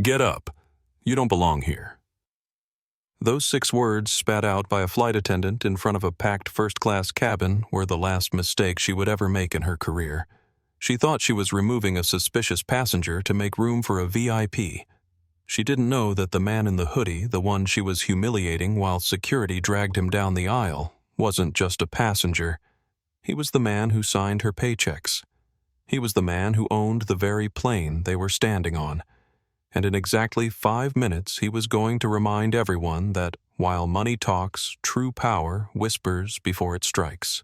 Get up. You don't belong here. Those 6 words spat out by a flight attendant in front of a packed first-class cabin were the last mistake she would ever make in her career. She thought she was removing a suspicious passenger to make room for a VIP. She didn't know that the man in the hoodie, the one she was humiliating while security dragged him down the aisle, wasn't just a passenger. He was the man who signed her paychecks. He was the man who owned the very plane they were standing on. And in exactly 5 minutes he was going to remind everyone that, while money talks, true power whispers before it strikes.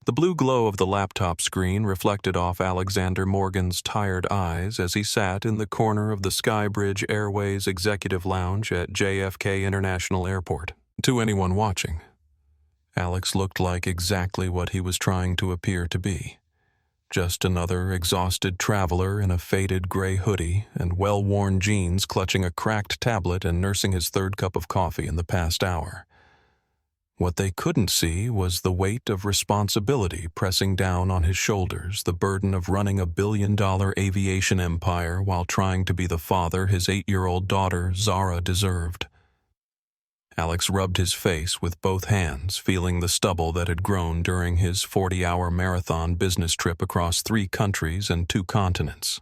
The blue glow of the laptop screen reflected off Alexander Morgan's tired eyes as he sat in the corner of the SkyBridge Airways executive lounge at JFK International Airport. To anyone watching, Alex looked like exactly what he was trying to appear to be. Just another exhausted traveler in a faded gray hoodie and well-worn jeans, clutching a cracked tablet and nursing his 3rd cup of coffee in the past hour. What they couldn't see was the weight of responsibility pressing down on his shoulders, the burden of running a billion-dollar aviation empire while trying to be the father his 8-year-old daughter, Zara, deserved. Alex rubbed his face with both hands, feeling the stubble that had grown during his 40-hour marathon business trip across 3 countries and 2 continents.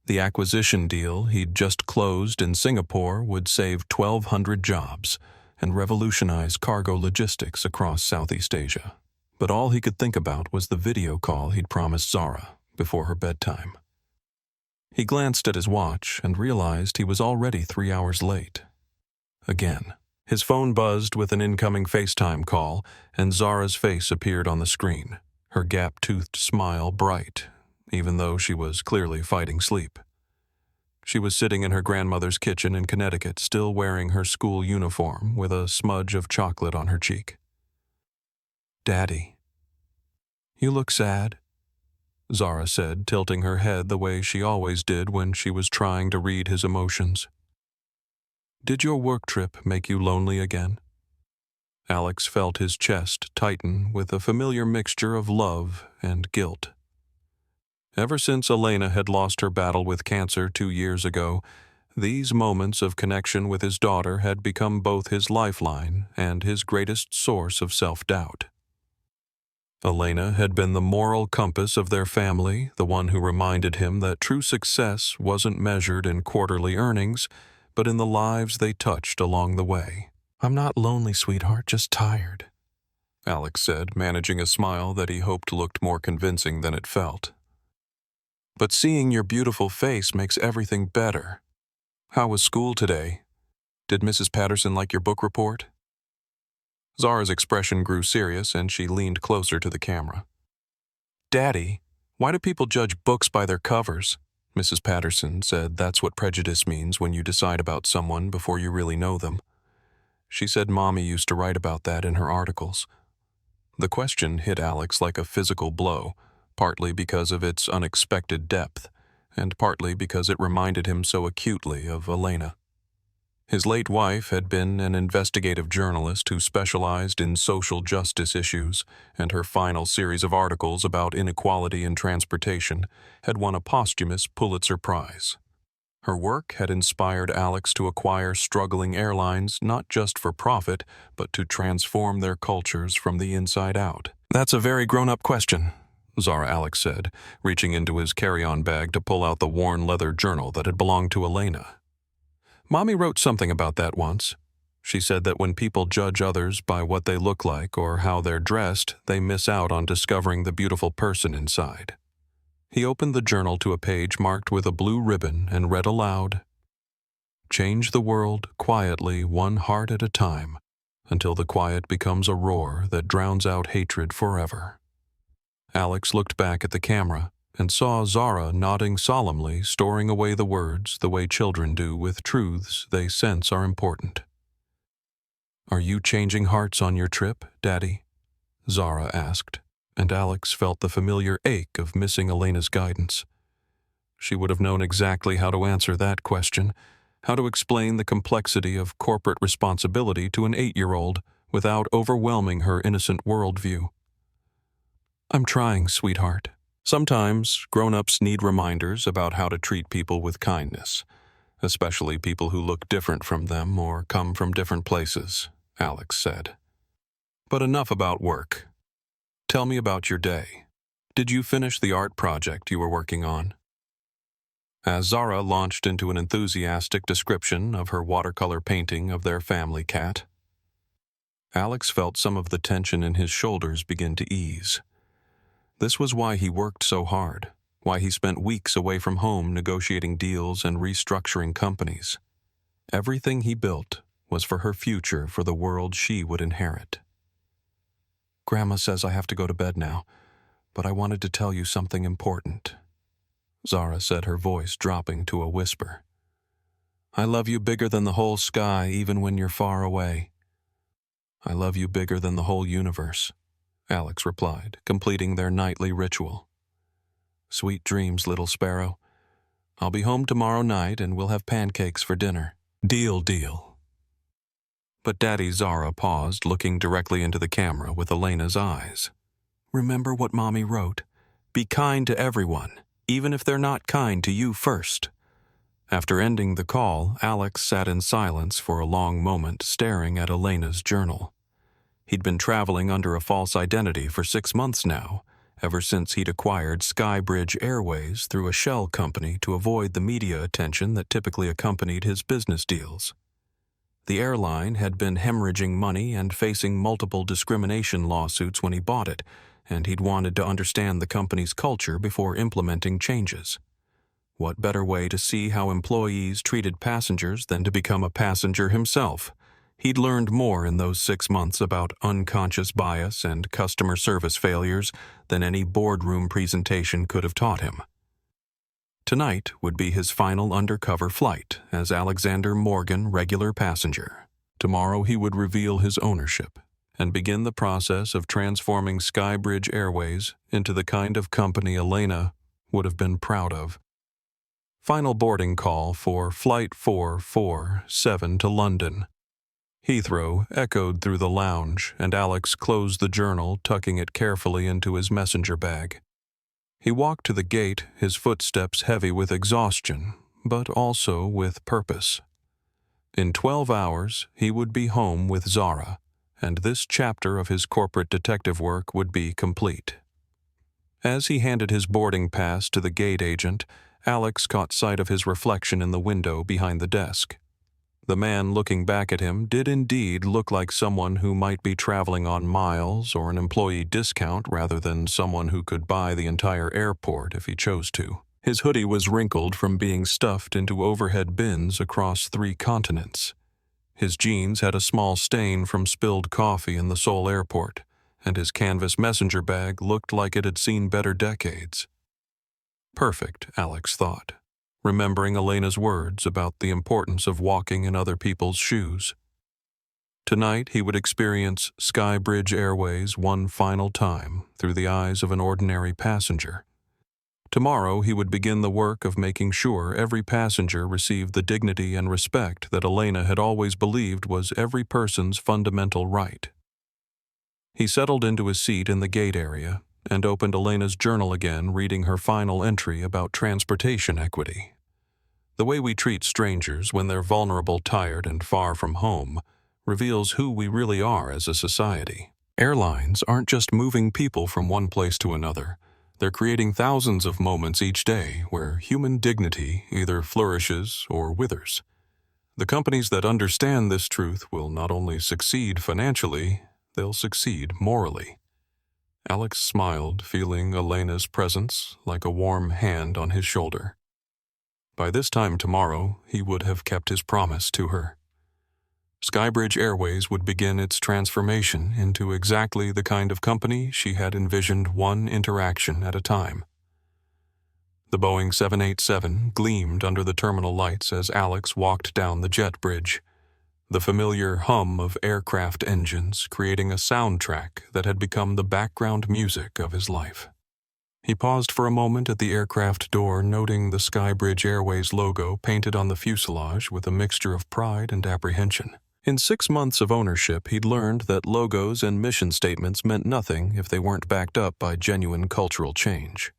The acquisition deal he'd just closed in Singapore would save 1,200 jobs and revolutionize cargo logistics across Southeast Asia. But all he could think about was the video call he'd promised Zara before her bedtime. He glanced at his watch and realized he was already 3 hours late. Again. His phone buzzed with an incoming FaceTime call, and Zara's face appeared on the screen, her gap-toothed smile bright, even though she was clearly fighting sleep. She was sitting in her grandmother's kitchen in Connecticut, still wearing her school uniform with a smudge of chocolate on her cheek. "Daddy, you look sad," Zara said, tilting her head the way she always did when she was trying to read his emotions. "Did your work trip make you lonely again?" Alex felt his chest tighten with a familiar mixture of love and guilt. Ever since Elena had lost her battle with cancer 2 years ago, these moments of connection with his daughter had become both his lifeline and his greatest source of self-doubt. Elena had been the moral compass of their family, the one who reminded him that true success wasn't measured in quarterly earnings, but in the lives they touched along the way. "I'm not lonely, sweetheart, just tired," Alex said, managing a smile that he hoped looked more convincing than it felt. "But seeing your beautiful face makes everything better. How was school today? Did Mrs. Patterson like your book report?" Zara's expression grew serious, and she leaned closer to the camera. "Daddy, why do people judge books by their covers?" Mrs. Patterson said that's what prejudice means when you decide about someone before you really know them. She said Mommy used to write about that in her articles. The question hit Alex like a physical blow, partly because of its unexpected depth, and partly because it reminded him so acutely of Elena. His late wife had been an investigative journalist who specialized in social justice issues, and her final series of articles about inequality in transportation had won a posthumous Pulitzer Prize. Her work had inspired Alex to acquire struggling airlines not just for profit, but to transform their cultures from the inside out. "That's a very grown-up question," Zara Alex said, reaching into his carry-on bag to pull out the worn leather journal that had belonged to Elena. "Mommy wrote something about that once. She said that when people judge others by what they look like or how they're dressed, they miss out on discovering the beautiful person inside." He opened the journal to a page marked with a blue ribbon and read aloud, "Change the world quietly, one heart at a time, until the quiet becomes a roar that drowns out hatred forever." Alex looked back at the camera and saw Zara nodding solemnly, storing away the words the way children do with truths they sense are important. "Are you changing hearts on your trip, Daddy?" Zara asked, and Alex felt the familiar ache of missing Elena's guidance. She would have known exactly how to answer that question, how to explain the complexity of corporate responsibility to an 8-year-old without overwhelming her innocent worldview. "I'm trying, sweetheart," Sometimes, grown-ups need reminders about how to treat people with kindness, especially people who look different from them or come from different places, Alex said. But enough about work. Tell me about your day. Did you finish the art project you were working on? As Zara launched into an enthusiastic description of her watercolor painting of their family cat, Alex felt some of the tension in his shoulders begin to ease. This was why he worked so hard, why he spent weeks away from home negotiating deals and restructuring companies. Everything he built was for her future, for the world she would inherit. Grandma says I have to go to bed now, but I wanted to tell you something important, Zara said, her voice dropping to a whisper. I love you bigger than the whole sky, even when you're far away. I love you bigger than the whole universe, Alex replied, completing their nightly ritual. Sweet dreams, little sparrow. I'll be home tomorrow night and we'll have pancakes for dinner. Deal. But Daddy Zara paused, looking directly into the camera with Elena's eyes. Remember what Mommy wrote. Be kind to everyone, even if they're not kind to you first. After ending the call, Alex sat in silence for a long moment, staring at Elena's journal. He'd been traveling under a false identity for 6 months now, ever since he'd acquired SkyBridge Airways through a shell company to avoid the media attention that typically accompanied his business deals. The airline had been hemorrhaging money and facing multiple discrimination lawsuits when he bought it, and he'd wanted to understand the company's culture before implementing changes. What better way to see how employees treated passengers than to become a passenger himself? He'd learned more in those 6 months about unconscious bias and customer service failures than any boardroom presentation could have taught him. Tonight would be his final undercover flight as Alexander Morgan, regular passenger. Tomorrow he would reveal his ownership and begin the process of transforming SkyBridge Airways into the kind of company Elena would have been proud of. Final boarding call for Flight 447 to London. Heathrow echoed through the lounge, and Alex closed the journal, tucking it carefully into his messenger bag. He walked to the gate, his footsteps heavy with exhaustion, but also with purpose. In 12 hours, he would be home with Zara, and this chapter of his corporate detective work would be complete. As he handed his boarding pass to the gate agent, Alex caught sight of his reflection in the window behind the desk. The man looking back at him did indeed look like someone who might be traveling on miles or an employee discount rather than someone who could buy the entire airport if he chose to. His hoodie was wrinkled from being stuffed into overhead bins across 3 continents. His jeans had a small stain from spilled coffee in the Seoul airport, and his canvas messenger bag looked like it had seen better decades. Perfect, Alex thought, remembering Elena's words about the importance of walking in other people's shoes. Tonight he would experience SkyBridge Airways one final time through the eyes of an ordinary passenger. Tomorrow he would begin the work of making sure every passenger received the dignity and respect that Elena had always believed was every person's fundamental right. He settled into his seat in the gate area and opened Elena's journal again, reading her final entry about transportation equity. The way we treat strangers when they're vulnerable, tired, and far from home reveals who we really are as a society. Airlines aren't just moving people from one place to another. They're creating thousands of moments each day where human dignity either flourishes or withers. The companies that understand this truth will not only succeed financially, they'll succeed morally. Alex smiled, feeling Elena's presence like a warm hand on his shoulder. By this time tomorrow, he would have kept his promise to her. SkyBridge Airways would begin its transformation into exactly the kind of company she had envisioned, one interaction at a time. The Boeing 787 gleamed under the terminal lights as Alex walked down the jet bridge, the familiar hum of aircraft engines creating a soundtrack that had become the background music of his life. He paused for a moment at the aircraft door, noting the SkyBridge Airways logo painted on the fuselage with a mixture of pride and apprehension. In 6 months of ownership, he'd learned that logos and mission statements meant nothing if they weren't backed up by genuine cultural change.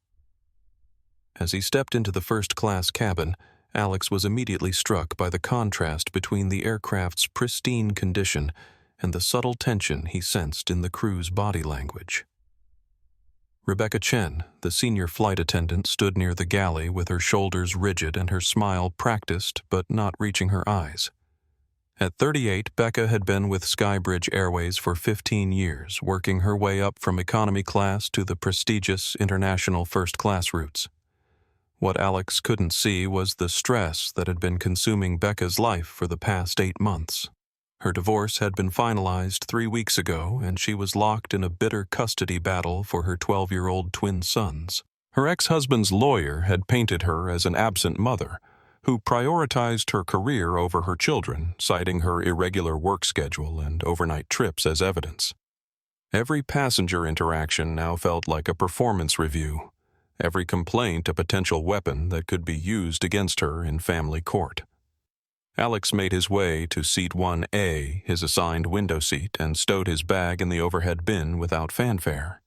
As he stepped into the first-class cabin, Alex was immediately struck by the contrast between the aircraft's pristine condition and the subtle tension he sensed in the crew's body language. Rebecca Chen, the senior flight attendant, stood near the galley with her shoulders rigid and her smile practiced but not reaching her eyes. At 38, Becca had been with SkyBridge Airways for 15 years, working her way up from economy class to the prestigious international first-class routes. What Alex couldn't see was the stress that had been consuming Becca's life for the past 8 months. Her divorce had been finalized 3 weeks ago, and she was locked in a bitter custody battle for her 12-year-old twin sons. Her ex-husband's lawyer had painted her as an absent mother, who prioritized her career over her children, citing her irregular work schedule and overnight trips as evidence. Every passenger interaction now felt like a performance review, every complaint a potential weapon that could be used against her in family court. Alex made his way to seat 1A, his assigned window seat, and stowed his bag in the overhead bin without fanfare.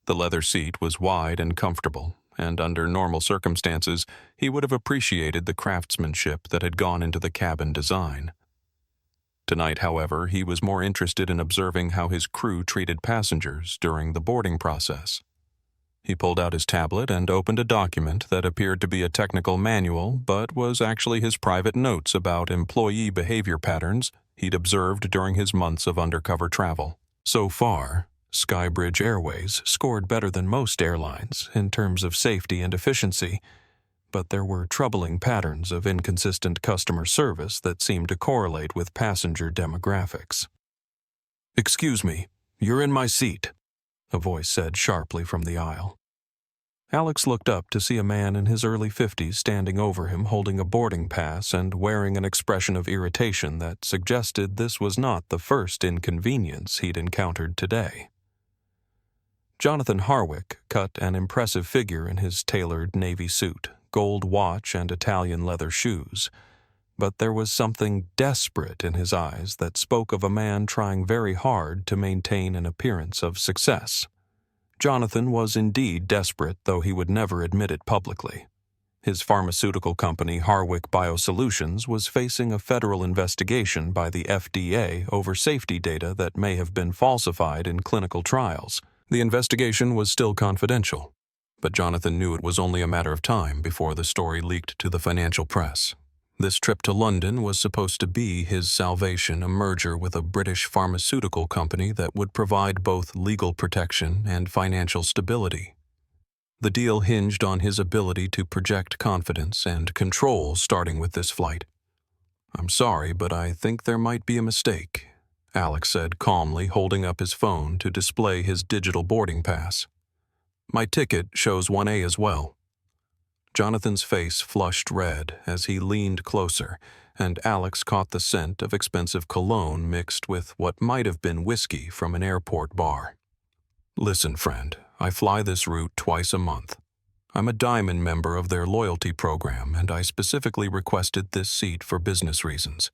The leather seat was wide and comfortable, and under normal circumstances, he would have appreciated the craftsmanship that had gone into the cabin design. Tonight, however, he was more interested in observing how his crew treated passengers during the boarding process. He pulled out his tablet and opened a document that appeared to be a technical manual, but was actually his private notes about employee behavior patterns he'd observed during his months of undercover travel. So far, SkyBridge Airways scored better than most airlines in terms of safety and efficiency, but there were troubling patterns of inconsistent customer service that seemed to correlate with passenger demographics. "Excuse me, you're in my seat," a voice said sharply from the aisle. Alex looked up to see a man in his early 50s standing over him holding a boarding pass and wearing an expression of irritation that suggested this was not the first inconvenience he'd encountered today. Jonathan Harwick cut an impressive figure in his tailored navy suit, gold watch, and Italian leather shoes, but there was something desperate in his eyes that spoke of a man trying very hard to maintain an appearance of success. Jonathan was indeed desperate, though he would never admit it publicly. His pharmaceutical company, Harwick Biosolutions, was facing a federal investigation by the FDA over safety data that may have been falsified in clinical trials. The investigation was still confidential, but Jonathan knew it was only a matter of time before the story leaked to the financial press. This trip to London was supposed to be his salvation, a merger with a British pharmaceutical company that would provide both legal protection and financial stability. The deal hinged on his ability to project confidence and control starting with this flight. "I'm sorry, but I think there might be a mistake," Alex said calmly, holding up his phone to display his digital boarding pass. "My ticket shows 1A as well." Jonathan's face flushed red as he leaned closer, and Alex caught the scent of expensive cologne mixed with what might have been whiskey from an airport bar. "Listen, friend, I fly this route twice a month. I'm a Diamond member of their loyalty program, and I specifically requested this seat for business reasons.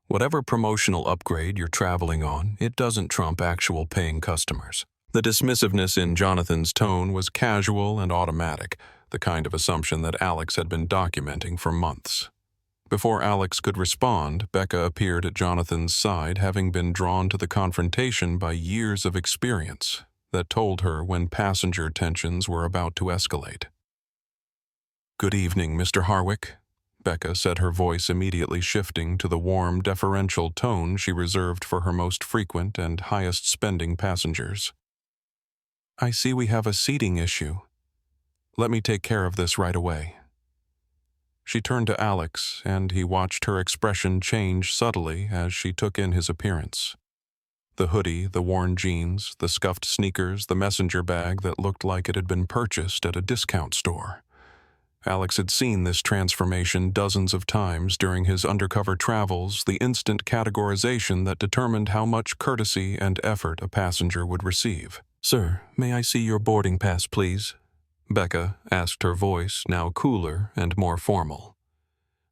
Whatever promotional upgrade you're traveling on, it doesn't trump actual paying customers." The dismissiveness in Jonathan's tone was casual and automatic, the kind of assumption that Alex had been documenting for months. Before Alex could respond, Becca appeared at Jonathan's side, having been drawn to the confrontation by years of experience that told her when passenger tensions were about to escalate. "Good evening, Mr. Harwick," Becca said, her voice immediately shifting to the warm, deferential tone she reserved for her most frequent and highest-spending passengers. "I see we have a seating issue. Let me take care of this right away." She turned to Alex, and he watched her expression change subtly as she took in his appearance. The hoodie, the worn jeans, the scuffed sneakers, the messenger bag that looked like it had been purchased at a discount store. Alex had seen this transformation dozens of times during his undercover travels, the instant categorization that determined how much courtesy and effort a passenger would receive. "Sir, may I see your boarding pass, please?" Becca asked, her voice now cooler and more formal.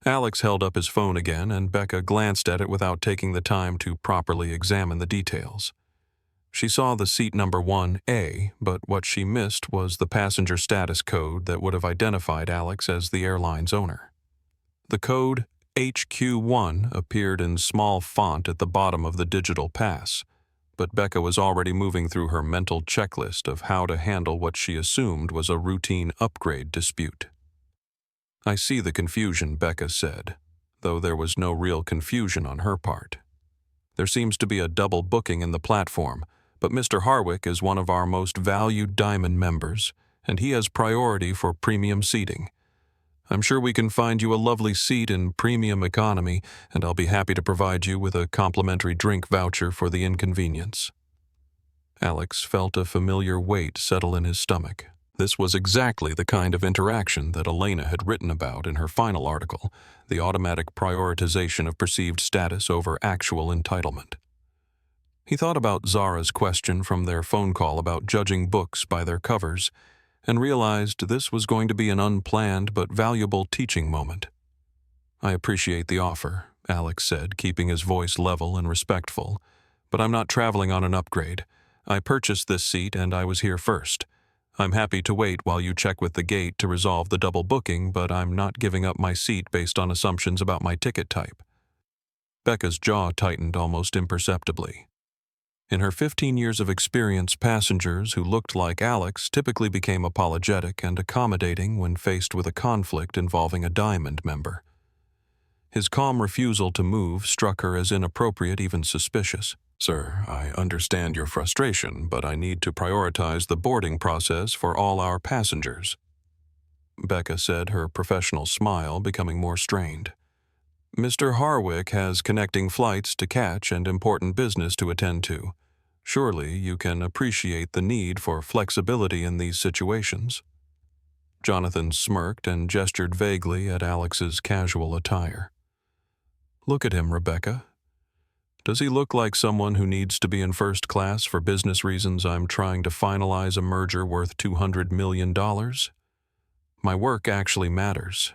Alex held up his phone again, and Becca glanced at it without taking the time to properly examine the details. She saw the seat number 1A, but what she missed was the passenger status code that would have identified Alex as the airline's owner. The code HQ1 appeared in small font at the bottom of the digital pass, but Becca was already moving through her mental checklist of how to handle what she assumed was a routine upgrade dispute. "I see the confusion," Becca said, though there was no real confusion on her part. "There seems to be a double booking in the platform, but Mr. Harwick is one of our most valued Diamond members, and he has priority for premium seating. I'm sure we can find you a lovely seat in premium economy, and I'll be happy to provide you with a complimentary drink voucher for the inconvenience." Alex felt a familiar weight settle in his stomach. This was exactly the kind of interaction that Elena had written about in her final article, the automatic prioritization of perceived status over actual entitlement. He thought about Zara's question from their phone call about judging books by their covers, and realized this was going to be an unplanned but valuable teaching moment. "I appreciate the offer," Alex said, keeping his voice level and respectful, "but I'm not traveling on an upgrade. I purchased this seat and I was here first. I'm happy to wait while you check with the gate to resolve the double booking, but I'm not giving up my seat based on assumptions about my ticket type." Becca's jaw tightened almost imperceptibly. In her 15 years of experience, passengers who looked like Alex typically became apologetic and accommodating when faced with a conflict involving a Diamond member. His calm refusal to move struck her as inappropriate, even suspicious. "Sir, I understand your frustration, but I need to prioritize the boarding process for all our passengers," Becca said, her professional smile becoming more strained. "Mr. Harwick has connecting flights to catch and important business to attend to. Surely you can appreciate the need for flexibility in these situations." Jonathan smirked and gestured vaguely at Alex's casual attire. "Look at him, Rebecca. Does he look like someone who needs to be in first class for business reasons I'm trying to finalize a merger worth $200 million? My work actually matters."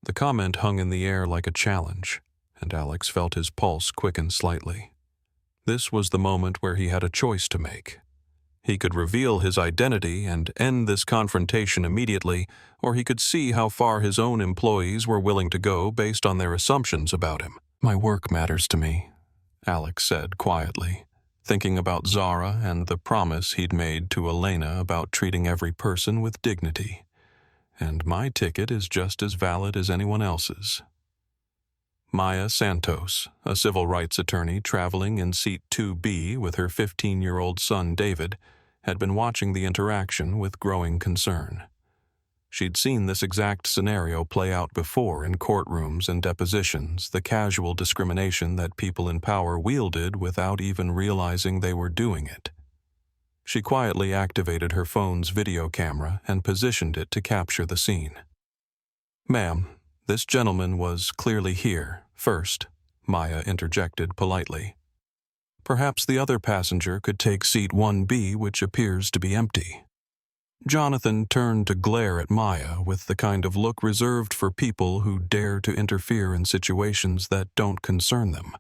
The comment hung in the air like a challenge, and Alex felt his pulse quicken slightly. This was the moment where he had a choice to make. He could reveal his identity and end this confrontation immediately, or he could see how far his own employees were willing to go based on their assumptions about him. "My work matters to me," Alex said quietly, thinking about Zara and the promise he'd made to Elena about treating every person with dignity. "And my ticket is just as valid as anyone else's." Maya Santos, a civil rights attorney traveling in seat 2B with her 15-year-old son David, had been watching the interaction with growing concern. She'd seen this exact scenario play out before in courtrooms and depositions, the casual discrimination that people in power wielded without even realizing they were doing it. She quietly activated her phone's video camera and positioned it to capture the scene. "Ma'am, this gentleman was clearly here first," Maya interjected politely. "Perhaps the other passenger could take seat 1B, which appears to be empty." Jonathan turned to glare at Maya with the kind of look reserved for people who dare to interfere in situations that don't concern them.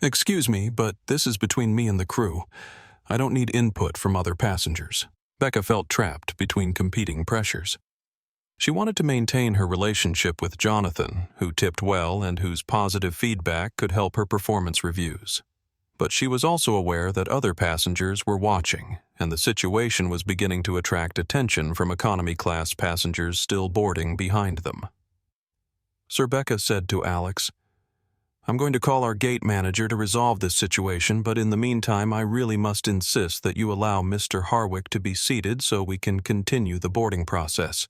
"Excuse me, but this is between me and the crew. I don't need input from other passengers." Becca felt trapped between competing pressures. She wanted to maintain her relationship with Jonathan, who tipped well and whose positive feedback could help her performance reviews. But she was also aware that other passengers were watching, and the situation was beginning to attract attention from economy-class passengers still boarding behind them. Sir Becca said to Alex, "I'm going to call our gate manager to resolve this situation, but in the meantime I really must insist that you allow Mr. Harwick to be seated so we can continue the boarding process.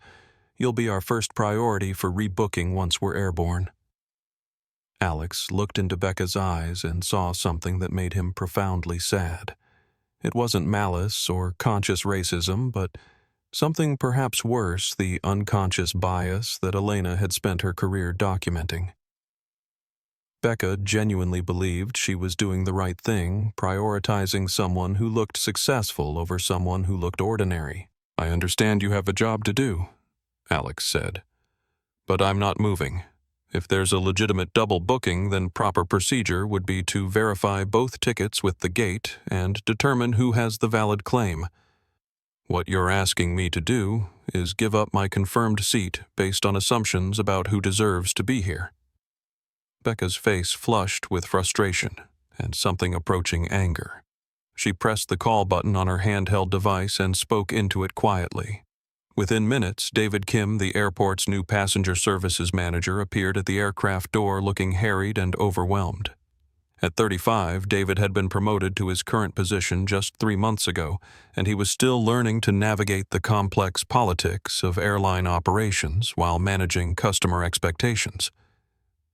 You'll be our first priority for rebooking once we're airborne." Alex looked into Becca's eyes and saw something that made him profoundly sad. It wasn't malice or conscious racism, but something perhaps worse, the unconscious bias that Elena had spent her career documenting. Becca genuinely believed she was doing the right thing, prioritizing someone who looked successful over someone who looked ordinary. "I understand you have a job to do," Alex said. "But I'm not moving. If there's a legitimate double booking, then proper procedure would be to verify both tickets with the gate and determine who has the valid claim. What you're asking me to do is give up my confirmed seat based on assumptions about who deserves to be here." Becca's face flushed with frustration and something approaching anger. She pressed the call button on her handheld device and spoke into it quietly. Within minutes, David Kim, the airport's new passenger services manager, appeared at the aircraft door looking harried and overwhelmed. At 35, David had been promoted to his current position just 3 months ago, and he was still learning to navigate the complex politics of airline operations while managing customer expectations.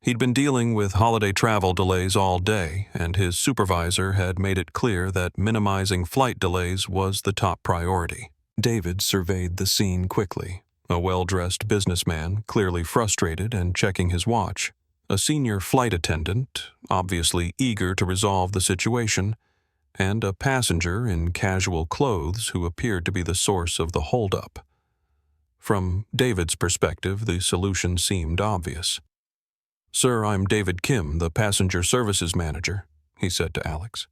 He'd been dealing with holiday travel delays all day, and his supervisor had made it clear that minimizing flight delays was the top priority. David surveyed the scene quickly. A well-dressed businessman, clearly frustrated and checking his watch. A senior flight attendant, obviously eager to resolve the situation, and a passenger in casual clothes who appeared to be the source of the holdup. From David's perspective, the solution seemed obvious. "Sir, I'm David Kim, the passenger services manager," he said to Alex.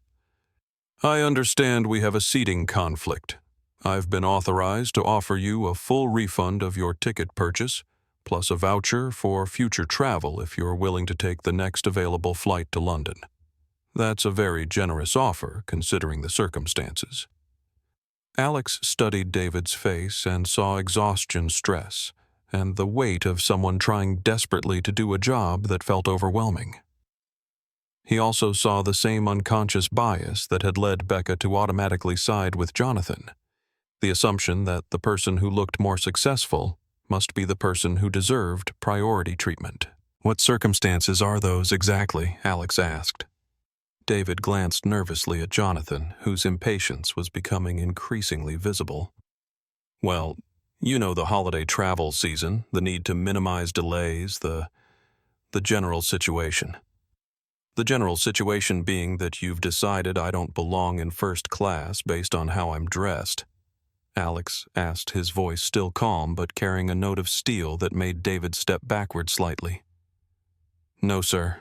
"I understand we have a seating conflict. I've been authorized to offer you a full refund of your ticket purchase, plus a voucher for future travel if you're willing to take the next available flight to London. That's a very generous offer, considering the circumstances." Alex studied David's face and saw exhaustion, stress, and the weight of someone trying desperately to do a job that felt overwhelming. He also saw the same unconscious bias that had led Becca to automatically side with Jonathan. The assumption that the person who looked more successful must be the person who deserved priority treatment. "What circumstances are those exactly?" Alex asked. David glanced nervously at Jonathan, whose impatience was becoming increasingly visible. "Well, you know the holiday travel season, the need to minimize delays, the general situation. The general situation being that you've decided I don't belong in first class based on how I'm dressed." Alex asked, his voice still calm but carrying a note of steel that made David step backward slightly. "No, sir.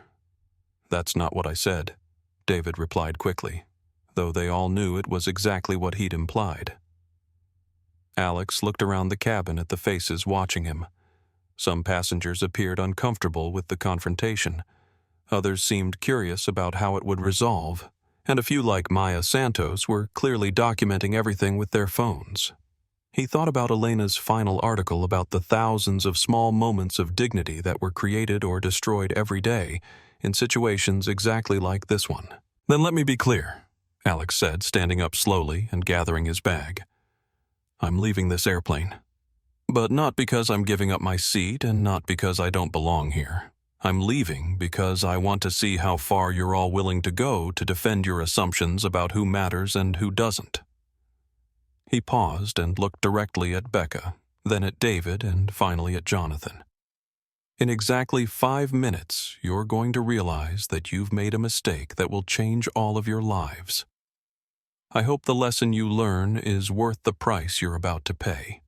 That's not what I said," David replied quickly, though they all knew it was exactly what he'd implied. Alex looked around the cabin at the faces watching him. Some passengers appeared uncomfortable with the confrontation. Others seemed curious about how it would resolve, and a few, like Maya Santos, were clearly documenting everything with their phones. He thought about Elena's final article about the thousands of small moments of dignity that were created or destroyed every day in situations exactly like this one. "Then let me be clear," Alex said, standing up slowly and gathering his bag. "I'm leaving this airplane. But not because I'm giving up my seat and not because I don't belong here. I'm leaving because I want to see how far you're all willing to go to defend your assumptions about who matters and who doesn't." He paused and looked directly at Becca, then at David, and finally at Jonathan. "In exactly 5 minutes, you're going to realize that you've made a mistake that will change all of your lives. I hope the lesson you learn is worth the price you're about to pay."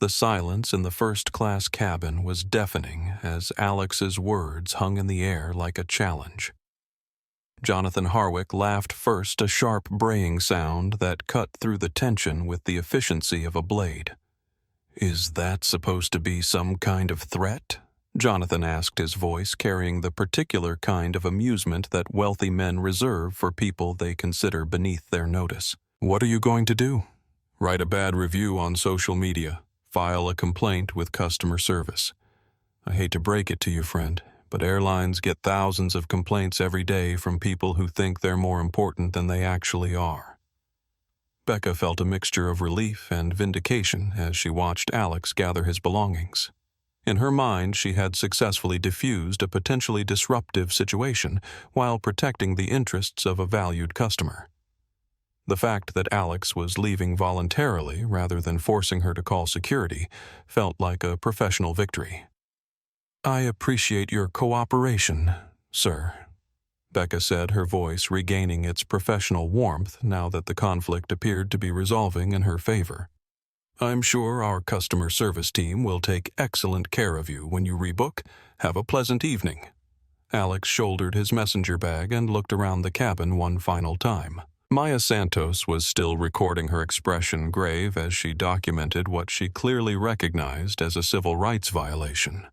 The silence in the first-class cabin was deafening as Alex's words hung in the air like a challenge. Jonathan Harwick laughed first, a sharp braying sound that cut through the tension with the efficiency of a blade. "Is that supposed to be some kind of threat?" Jonathan asked, his voice carrying the particular kind of amusement that wealthy men reserve for people they consider beneath their notice. "What are you going to do? Write a bad review on social media? File a complaint with customer service? I hate to break it to you, friend, but airlines get thousands of complaints every day from people who think they're more important than they actually are." Becca felt a mixture of relief and vindication as she watched Alex gather his belongings. In her mind, she had successfully diffused a potentially disruptive situation while protecting the interests of a valued customer. The fact that Alex was leaving voluntarily rather than forcing her to call security felt like a professional victory. "I appreciate your cooperation, sir," Becca said, her voice regaining its professional warmth now that the conflict appeared to be resolving in her favor. "I'm sure our customer service team will take excellent care of you when you rebook, Have a pleasant evening." Alex shouldered his messenger bag and looked around the cabin one final time. Maya Santos was still recording her expression grave as she documented what she clearly recognized as a civil rights violation.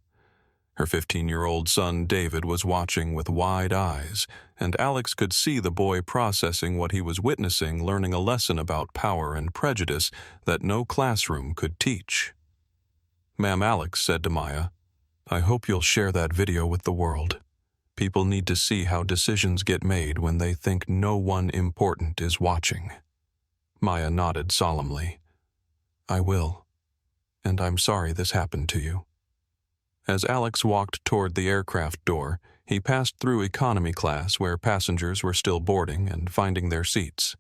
Her 15-year-old son David was watching with wide eyes, and Alex could see the boy processing what he was witnessing, learning a lesson about power and prejudice that no classroom could teach. "Ma'am," Alex said to Maya, "I hope you'll share that video with the world. People need to see how decisions get made when they think no one important is watching." Maya nodded solemnly. "I will. And I'm sorry this happened to you." As Alex walked toward the aircraft door, he passed through economy class where passengers were still boarding and finding their seats.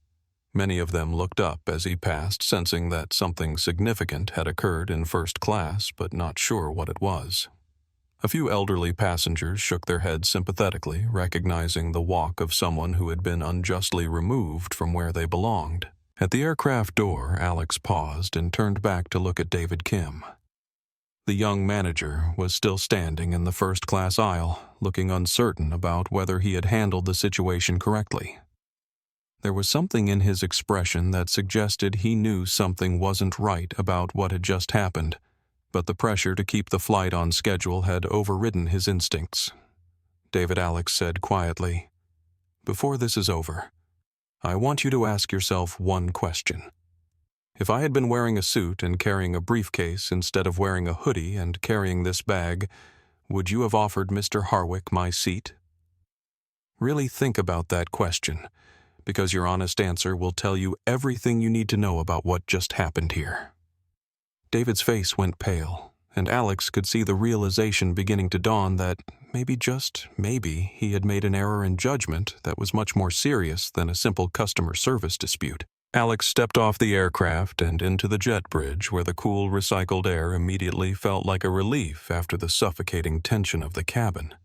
Many of them looked up as he passed, sensing that something significant had occurred in first class, but not sure what it was. A few elderly passengers shook their heads sympathetically, recognizing the walk of someone who had been unjustly removed from where they belonged. At the aircraft door, Alex paused and turned back to look at David Kim. The young manager was still standing in the first-class aisle, looking uncertain about whether he had handled the situation correctly. There was something in his expression that suggested he knew something wasn't right about what had just happened, but the pressure to keep the flight on schedule had overridden his instincts. David, Alex said quietly, "Before this is over, I want you to ask yourself one question. If I had been wearing a suit and carrying a briefcase instead of wearing a hoodie and carrying this bag, would you have offered Mr. Harwick my seat?" Really think about that question, because your honest answer will tell you everything you need to know about what just happened here. David's face went pale, and Alex could see the realization beginning to dawn that maybe, just maybe, he had made an error in judgment that was much more serious than a simple customer service dispute. Alex stepped off the aircraft and into the jet bridge, where the cool, recycled air immediately felt like a relief after the suffocating tension of the cabin.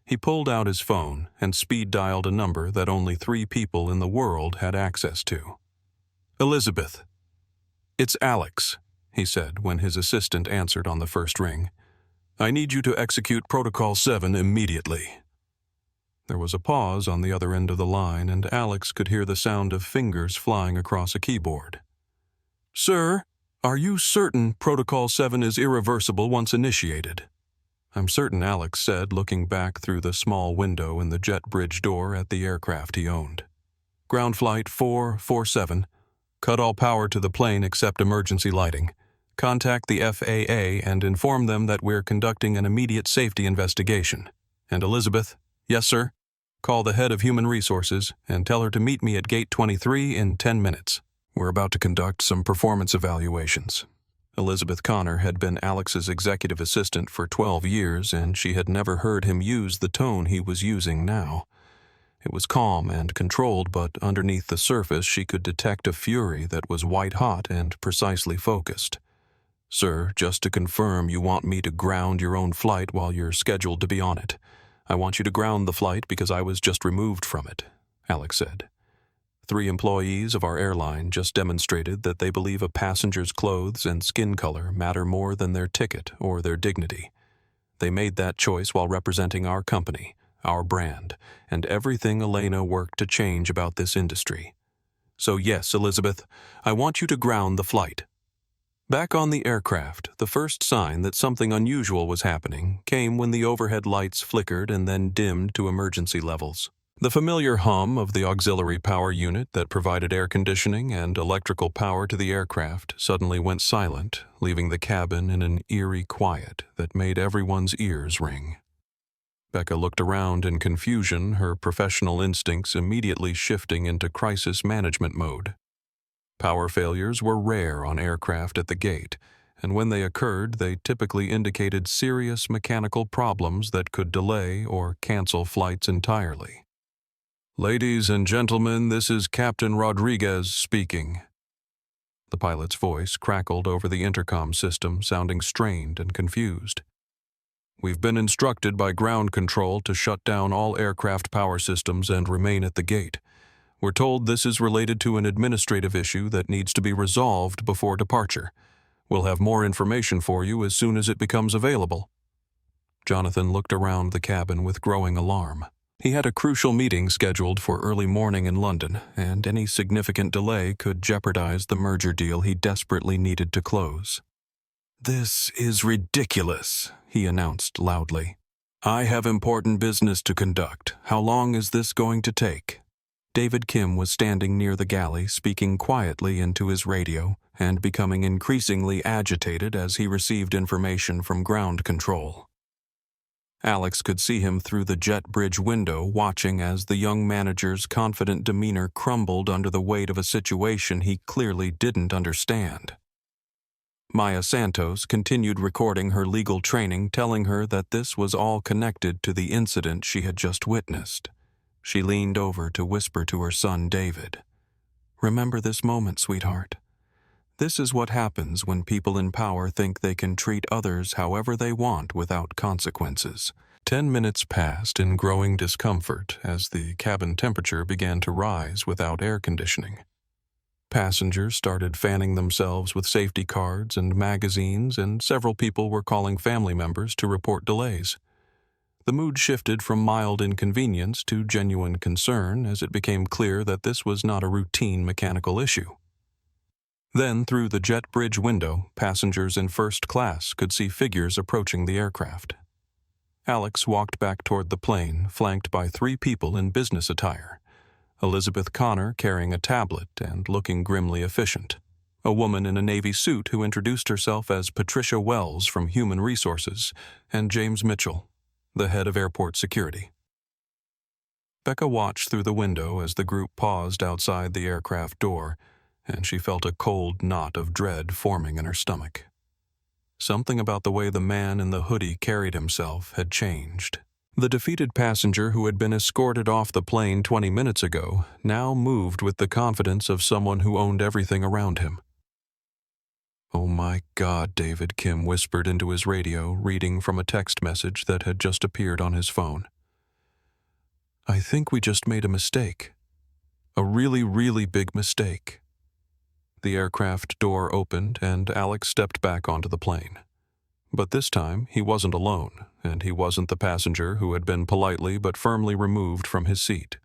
He pulled out his phone and speed-dialed a number that only 3 people in the world had access to. "Elizabeth." "It's Alex," he said when his assistant answered on the first ring. "I need you to execute Protocol 7 immediately." There was a pause on the other end of the line, and Alex could hear the sound of fingers flying across a keyboard. "Sir, are you certain Protocol 7 is irreversible once initiated?" "I'm certain," Alex said, looking back through the small window in the jet bridge door at the aircraft he owned. "Ground Flight 447. Cut all power to the plane except emergency lighting. Contact the FAA and inform them that we're conducting an immediate safety investigation. And Elizabeth," "Yes, sir?" "Call the head of Human Resources and tell her to meet me at Gate 23 in 10 minutes. We're about to conduct some performance evaluations." Elizabeth Connor had been Alex's executive assistant for 12 years, and she had never heard him use the tone he was using now. It was calm and controlled, but underneath the surface she could detect a fury that was white-hot and precisely focused. "Sir, just to confirm, you want me to ground your own flight while you're scheduled to be on it. I want you to ground the flight because I was just removed from it," Alex said. 3 employees of our airline just demonstrated that they believe a passenger's clothes and skin color matter more than their ticket or their dignity. They made that choice while representing our company, our brand, and everything Elena worked to change about this industry. So yes, Elizabeth, I want you to ground the flight. Back on the aircraft, the first sign that something unusual was happening came when the overhead lights flickered and then dimmed to emergency levels. The familiar hum of the auxiliary power unit that provided air conditioning and electrical power to the aircraft suddenly went silent, leaving the cabin in an eerie quiet that made everyone's ears ring. Becca looked around in confusion, her professional instincts immediately shifting into crisis management mode. Power failures were rare on aircraft at the gate, and when they occurred, they typically indicated serious mechanical problems that could delay or cancel flights entirely. "Ladies and gentlemen, this is Captain Rodriguez speaking." The pilot's voice crackled over the intercom system, sounding strained and confused. "We've been instructed by ground control to shut down all aircraft power systems and remain at the gate. We're told this is related to an administrative issue that needs to be resolved before departure. We'll have more information for you as soon as it becomes available." Jonathan looked around the cabin with growing alarm. He had a crucial meeting scheduled for early morning in London, and any significant delay could jeopardize the merger deal he desperately needed to close. "This is ridiculous," he announced loudly. "I have important business to conduct. How long is this going to take?" David Kim was standing near the galley, speaking quietly into his radio and becoming increasingly agitated as he received information from ground control. Alex could see him through the jet bridge window, watching as the young manager's confident demeanor crumbled under the weight of a situation he clearly didn't understand. Maya Santos continued recording her legal training, telling her that this was all connected to the incident she had just witnessed. She leaned over to whisper to her son David, "Remember this moment, sweetheart. This is what happens when people in power think they can treat others however they want without consequences." 10 minutes passed in growing discomfort as the cabin temperature began to rise without air conditioning. Passengers started fanning themselves with safety cards and magazines, and several people were calling family members to report delays. The mood shifted from mild inconvenience to genuine concern as it became clear that this was not a routine mechanical issue. Then, through the jet bridge window, passengers in first class could see figures approaching the aircraft. Alex walked back toward the plane, flanked by 3 people in business attire. Elizabeth Connor carrying a tablet and looking grimly efficient. A woman in a Navy suit who introduced herself as Patricia Wells from Human Resources, and James Mitchell, the head of airport security. Becca watched through the window as the group paused outside the aircraft door, and she felt a cold knot of dread forming in her stomach. Something about the way the man in the hoodie carried himself had changed. The defeated passenger who had been escorted off the plane 20 minutes ago now moved with the confidence of someone who owned everything around him. "Oh my God," David Kim whispered into his radio, reading from a text message that had just appeared on his phone. "I think we just made a mistake. A really, really big mistake." The aircraft door opened and Alex stepped back onto the plane. But this time, he wasn't alone, and he wasn't the passenger who had been politely but firmly removed from his seat.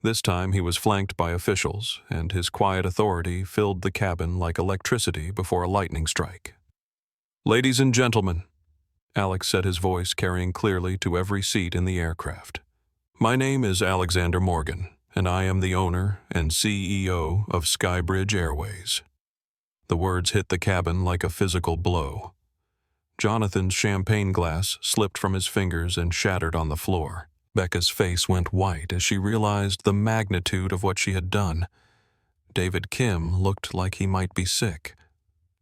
This time he was flanked by officials, and his quiet authority filled the cabin like electricity before a lightning strike. "Ladies and gentlemen," Alex said, his voice carrying clearly to every seat in the aircraft. "My name is Alexander Morgan, and I am the owner and CEO of SkyBridge Airways." The words hit the cabin like a physical blow. Jonathan's champagne glass slipped from his fingers and shattered on the floor. Becca's face went white as she realized the magnitude of what she had done. David Kim looked like he might be sick.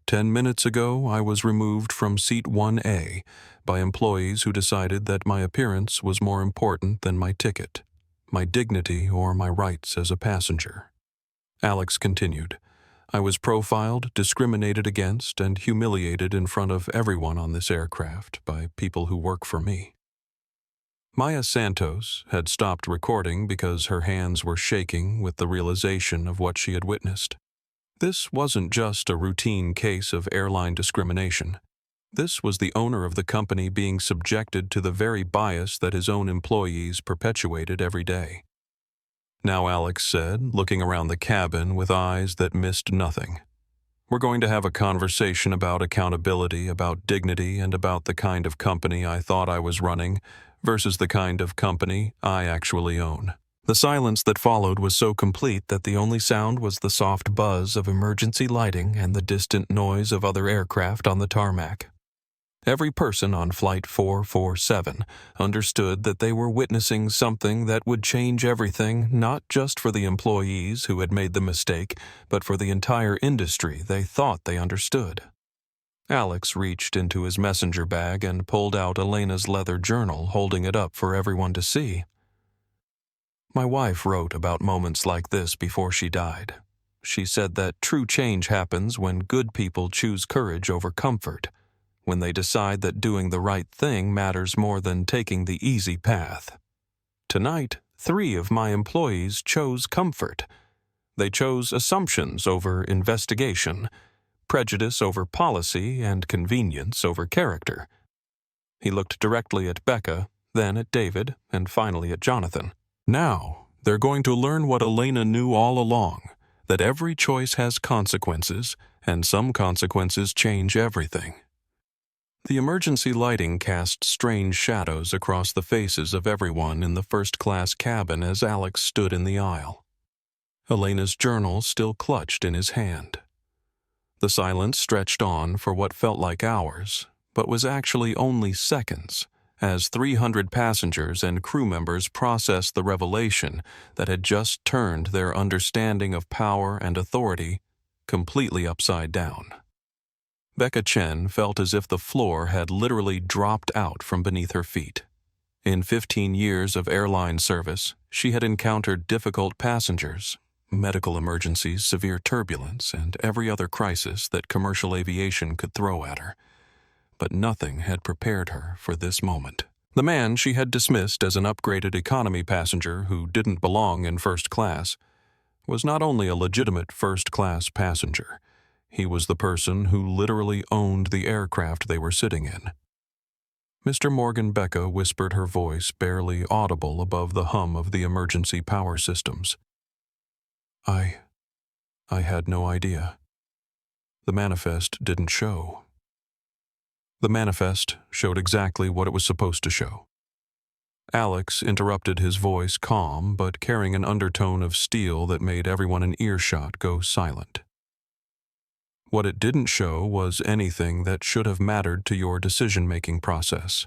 10 minutes ago, I was removed from seat 1A by employees who decided that my appearance was more important than my ticket, my dignity, or my rights as a passenger. Alex continued. I was profiled, discriminated against, and humiliated in front of everyone on this aircraft by people who work for me. Maya Santos had stopped recording because her hands were shaking with the realization of what she had witnessed. This wasn't just a routine case of airline discrimination. This was the owner of the company being subjected to the very bias that his own employees perpetuated every day. "Now," Alex said, looking around the cabin with eyes that missed nothing, "we're going to have a conversation about accountability, about dignity, and about the kind of company I thought I was running versus the kind of company I actually own." The silence that followed was so complete that the only sound was the soft buzz of emergency lighting and the distant noise of other aircraft on the tarmac. Every person on Flight 447 understood that they were witnessing something that would change everything, not just for the employees who had made the mistake, but for the entire industry they thought they understood. Alex reached into his messenger bag and pulled out Elena's leather journal, holding it up for everyone to see. My wife wrote about moments like this before she died. She said that true change happens when good people choose courage over comfort, when they decide that doing the right thing matters more than taking the easy path. Tonight, 3 of my employees chose comfort. They chose assumptions over investigation, prejudice over policy, and convenience over character. He looked directly at Becca, then at David, and finally at Jonathan. Now, they're going to learn what Elena knew all along, that every choice has consequences, and some consequences change everything. The emergency lighting cast strange shadows across the faces of everyone in the first-class cabin as Alex stood in the aisle. Elena's journal still clutched in his hand. The silence stretched on for what felt like hours, but was actually only seconds, as 300 passengers and crew members processed the revelation that had just turned their understanding of power and authority completely upside down. Rebecca Chen felt as if the floor had literally dropped out from beneath her feet. In 15 years of airline service, she had encountered difficult passengers, medical emergencies, severe turbulence, and every other crisis that commercial aviation could throw at her. But nothing had prepared her for this moment. The man she had dismissed as an upgraded economy passenger who didn't belong in first class was not only a legitimate first-class passenger, he was the person who literally owned the aircraft they were sitting in. Mr. Morgan, Becca whispered, her voice barely audible above the hum of the emergency power systems. I had no idea. The manifest didn't show. The manifest showed exactly what it was supposed to show. Alex interrupted, his voice calm but carrying an undertone of steel that made everyone in earshot go silent. What it didn't show was anything that should have mattered to your decision-making process.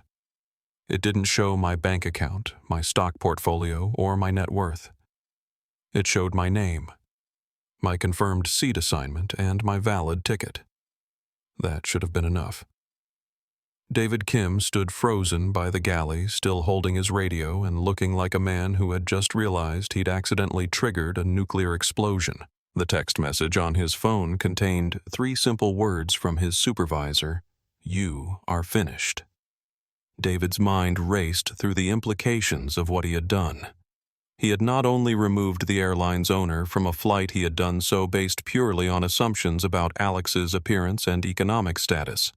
It didn't show my bank account, my stock portfolio, or my net worth. It showed my name, my confirmed seat assignment, and my valid ticket. That should have been enough. David Kim stood frozen by the galley, still holding his radio and looking like a man who had just realized he'd accidentally triggered a nuclear explosion. The text message on his phone contained 3 simple words from his supervisor: "You are finished." David's mind raced through the implications of what he had done. He had not only removed the airline's owner from a flight, he had done so based purely on assumptions about Alex's appearance and economic status.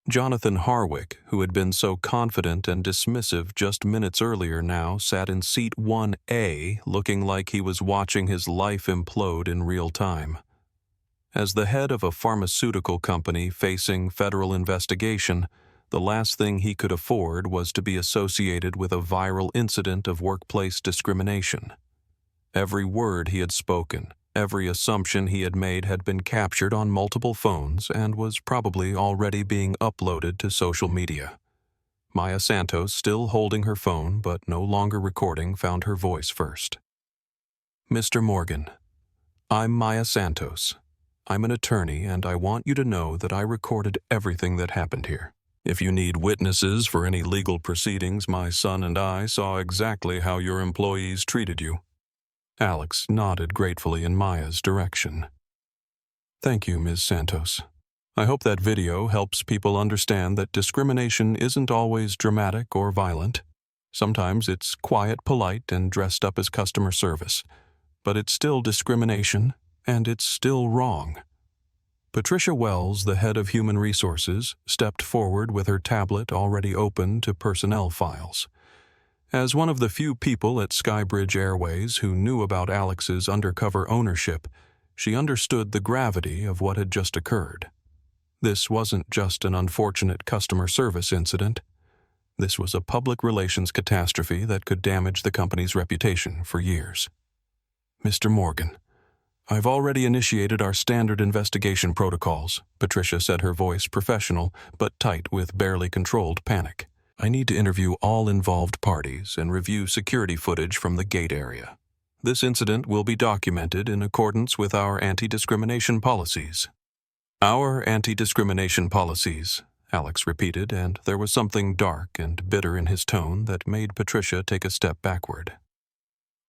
Jonathan Harwick, who had been so confident and dismissive just minutes earlier, now sat in seat 1A looking like he was watching his life implode in real time. As the head of a pharmaceutical company facing federal investigation, the last thing he could afford was to be associated with a viral incident of workplace discrimination. Every word he had spoken, every assumption he had made had been captured on multiple phones and was probably already being uploaded to social media. Maya Santos, still holding her phone but no longer recording, found her voice first. "Mr. Morgan, I'm Maya Santos. I'm an attorney, and I want you to know that I recorded everything that happened here. If you need witnesses for any legal proceedings, my son and I saw exactly how your employees treated you." Alex nodded gratefully in Maya's direction. "Thank you, Ms. Santos. I hope that video helps people understand that discrimination isn't always dramatic or violent. Sometimes it's quiet, polite, and dressed up as customer service. But it's still discrimination, and it's still wrong." Patricia Wells, the head of Human Resources, stepped forward with her tablet already open to personnel files. As one of the few people at SkyBridge Airways who knew about Alex's undercover ownership, she understood the gravity of what had just occurred. This wasn't just an unfortunate customer service incident. This was a public relations catastrophe that could damage the company's reputation for years. "Mr. Morgan, I've already initiated our standard investigation protocols," Patricia said, her voice professional but tight with barely controlled panic. "I need to interview all involved parties and review security footage from the gate area. This incident will be documented in accordance with our anti-discrimination policies." "Our anti-discrimination policies," Alex repeated, and there was something dark and bitter in his tone that made Patricia take a step backward.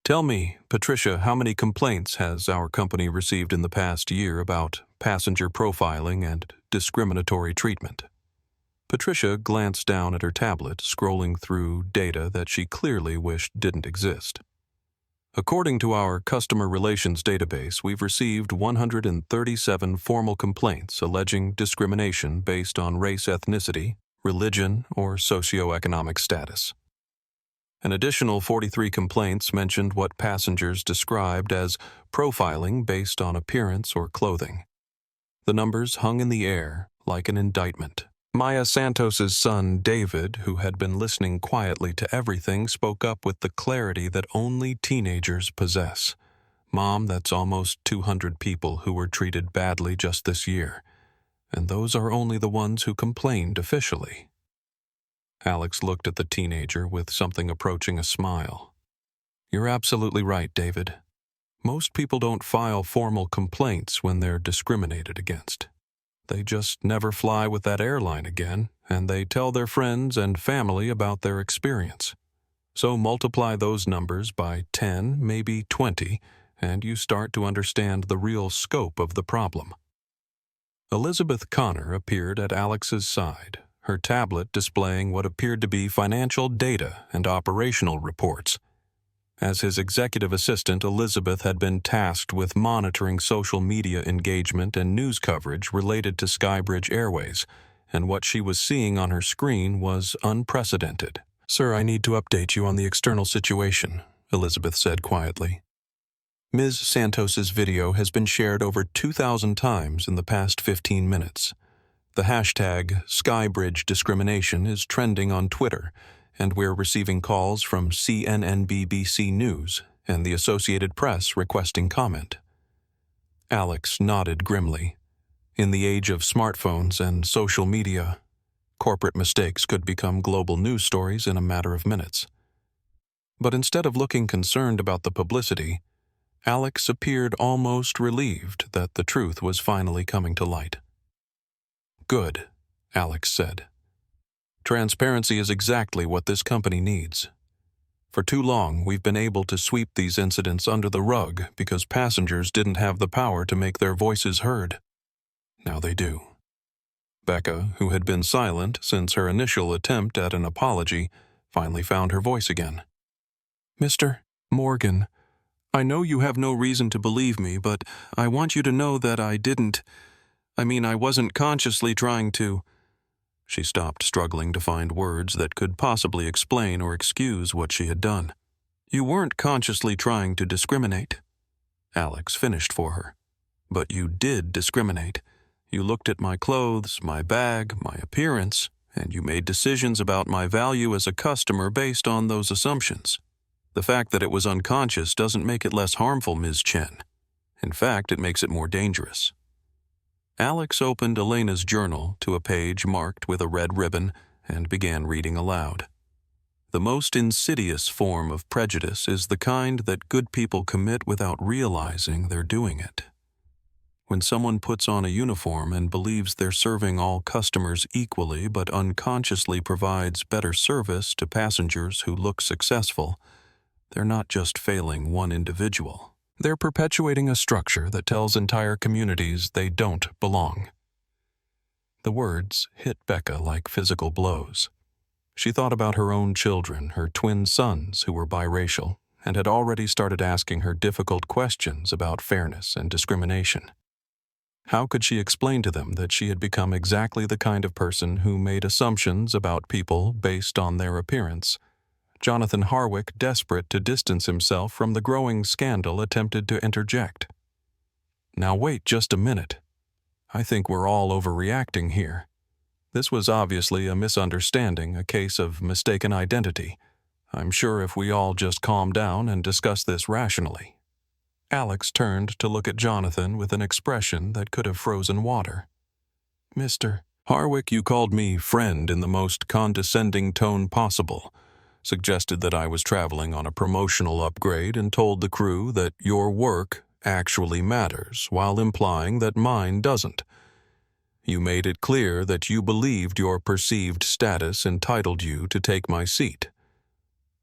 "Tell me, Patricia, how many complaints has our company received in the past year about passenger profiling and discriminatory treatment?" Patricia glanced down at her tablet, scrolling through data that she clearly wished didn't exist. "According to our customer relations database, we've received 137 formal complaints alleging discrimination based on race, ethnicity, religion, or socioeconomic status. An additional 43 complaints mentioned what passengers described as profiling based on appearance or clothing. The numbers hung in the air like an indictment. Maya Santos's son, David, who had been listening quietly to everything, spoke up with the clarity that only teenagers possess. "Mom, that's almost 200 people who were treated badly just this year. And those are only the ones who complained officially." Alex looked at the teenager with something approaching a smile. "You're absolutely right, David. Most people don't file formal complaints when they're discriminated against. They just never fly with that airline again, and they tell their friends and family about their experience. So multiply those numbers by 10, maybe 20, and you start to understand the real scope of the problem." Elizabeth Connor appeared at Alex's side, her tablet displaying what appeared to be financial data and operational reports. As his executive assistant, Elizabeth had been tasked with monitoring social media engagement and news coverage related to SkyBridge Airways, and what she was seeing on her screen was unprecedented. "Sir, I need to update you on the external situation," Elizabeth said quietly. "Ms. Santos's video has been shared over 2,000 times in the past 15 minutes. The hashtag SkyBridge discrimination is trending on Twitter, and we're receiving calls from CNN, BBC News, and the Associated Press requesting comment." Alex nodded grimly. In the age of smartphones and social media, corporate mistakes could become global news stories in a matter of minutes. But instead of looking concerned about the publicity, Alex appeared almost relieved that the truth was finally coming to light. "Good," Alex said. "Transparency is exactly what this company needs. For too long, we've been able to sweep these incidents under the rug because passengers didn't have the power to make their voices heard. Now they do." Becca, who had been silent since her initial attempt at an apology, finally found her voice again. "Mr. Morgan, I know you have no reason to believe me, but I want you to know that I wasn't consciously trying to—" She stopped, struggling to find words that could possibly explain or excuse what she had done. "You weren't consciously trying to discriminate," Alex finished for her. "But you did discriminate. You looked at my clothes, my bag, my appearance, and you made decisions about my value as a customer based on those assumptions. The fact that it was unconscious doesn't make it less harmful, Ms. Chen. In fact, it makes it more dangerous." Alex opened Elena's journal to a page marked with a red ribbon and began reading aloud. "The most insidious form of prejudice is the kind that good people commit without realizing they're doing it. When someone puts on a uniform and believes they're serving all customers equally but unconsciously provides better service to passengers who look successful, they're not just failing one individual. They're perpetuating a structure that tells entire communities they don't belong." The words hit Becca like physical blows. She thought about her own children, her twin sons who were biracial, and had already started asking her difficult questions about fairness and discrimination. How could she explain to them that she had become exactly the kind of person who made assumptions about people based on their appearance? Jonathan Harwick, desperate to distance himself from the growing scandal, attempted to interject. "Now wait just a minute. I think we're all overreacting here. This was obviously a misunderstanding, a case of mistaken identity. I'm sure if we all just calm down and discuss this rationally." Alex turned to look at Jonathan with an expression that could have frozen water. "Mr. Harwick, you called me friend in the most condescending tone possible, suggested that I was traveling on a promotional upgrade, and told the crew that your work actually matters, while implying that mine doesn't. You made it clear that you believed your perceived status entitled you to take my seat.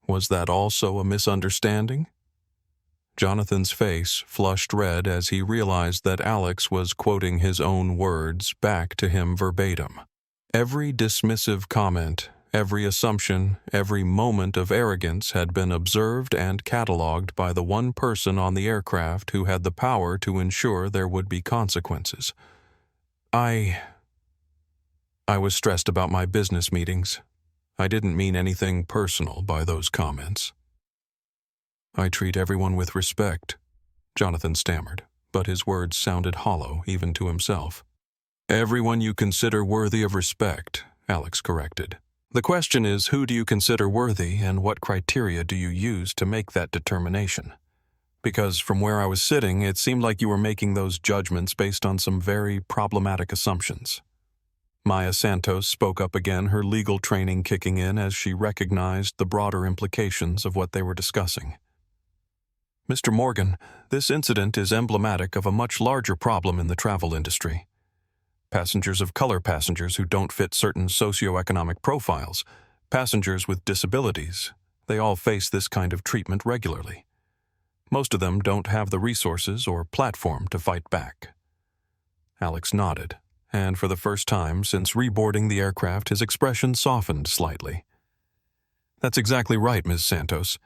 Was that also a misunderstanding?" Jonathan's face flushed red as he realized that Alex was quoting his own words back to him verbatim. Every dismissive comment, every assumption, every moment of arrogance had been observed and catalogued by the one person on the aircraft who had the power to ensure there would be consequences. I was stressed about my business meetings. I didn't mean anything personal by those comments. I treat everyone with respect, Jonathan stammered, but his words sounded hollow even to himself. Everyone you consider worthy of respect, Alex corrected. The question is, who do you consider worthy and what criteria do you use to make that determination? Because from where I was sitting, it seemed like you were making those judgments based on some very problematic assumptions. Maya Santos spoke up again, her legal training kicking in as she recognized the broader implications of what they were discussing. Mr. Morgan, this incident is emblematic of a much larger problem in the travel industry. Passengers of color, passengers who don't fit certain socioeconomic profiles, passengers with disabilities, they all face this kind of treatment regularly. Most of them don't have the resources or platform to fight back. Alex nodded, and for the first time since reboarding the aircraft, his expression softened slightly. That's exactly right, Ms. Santos,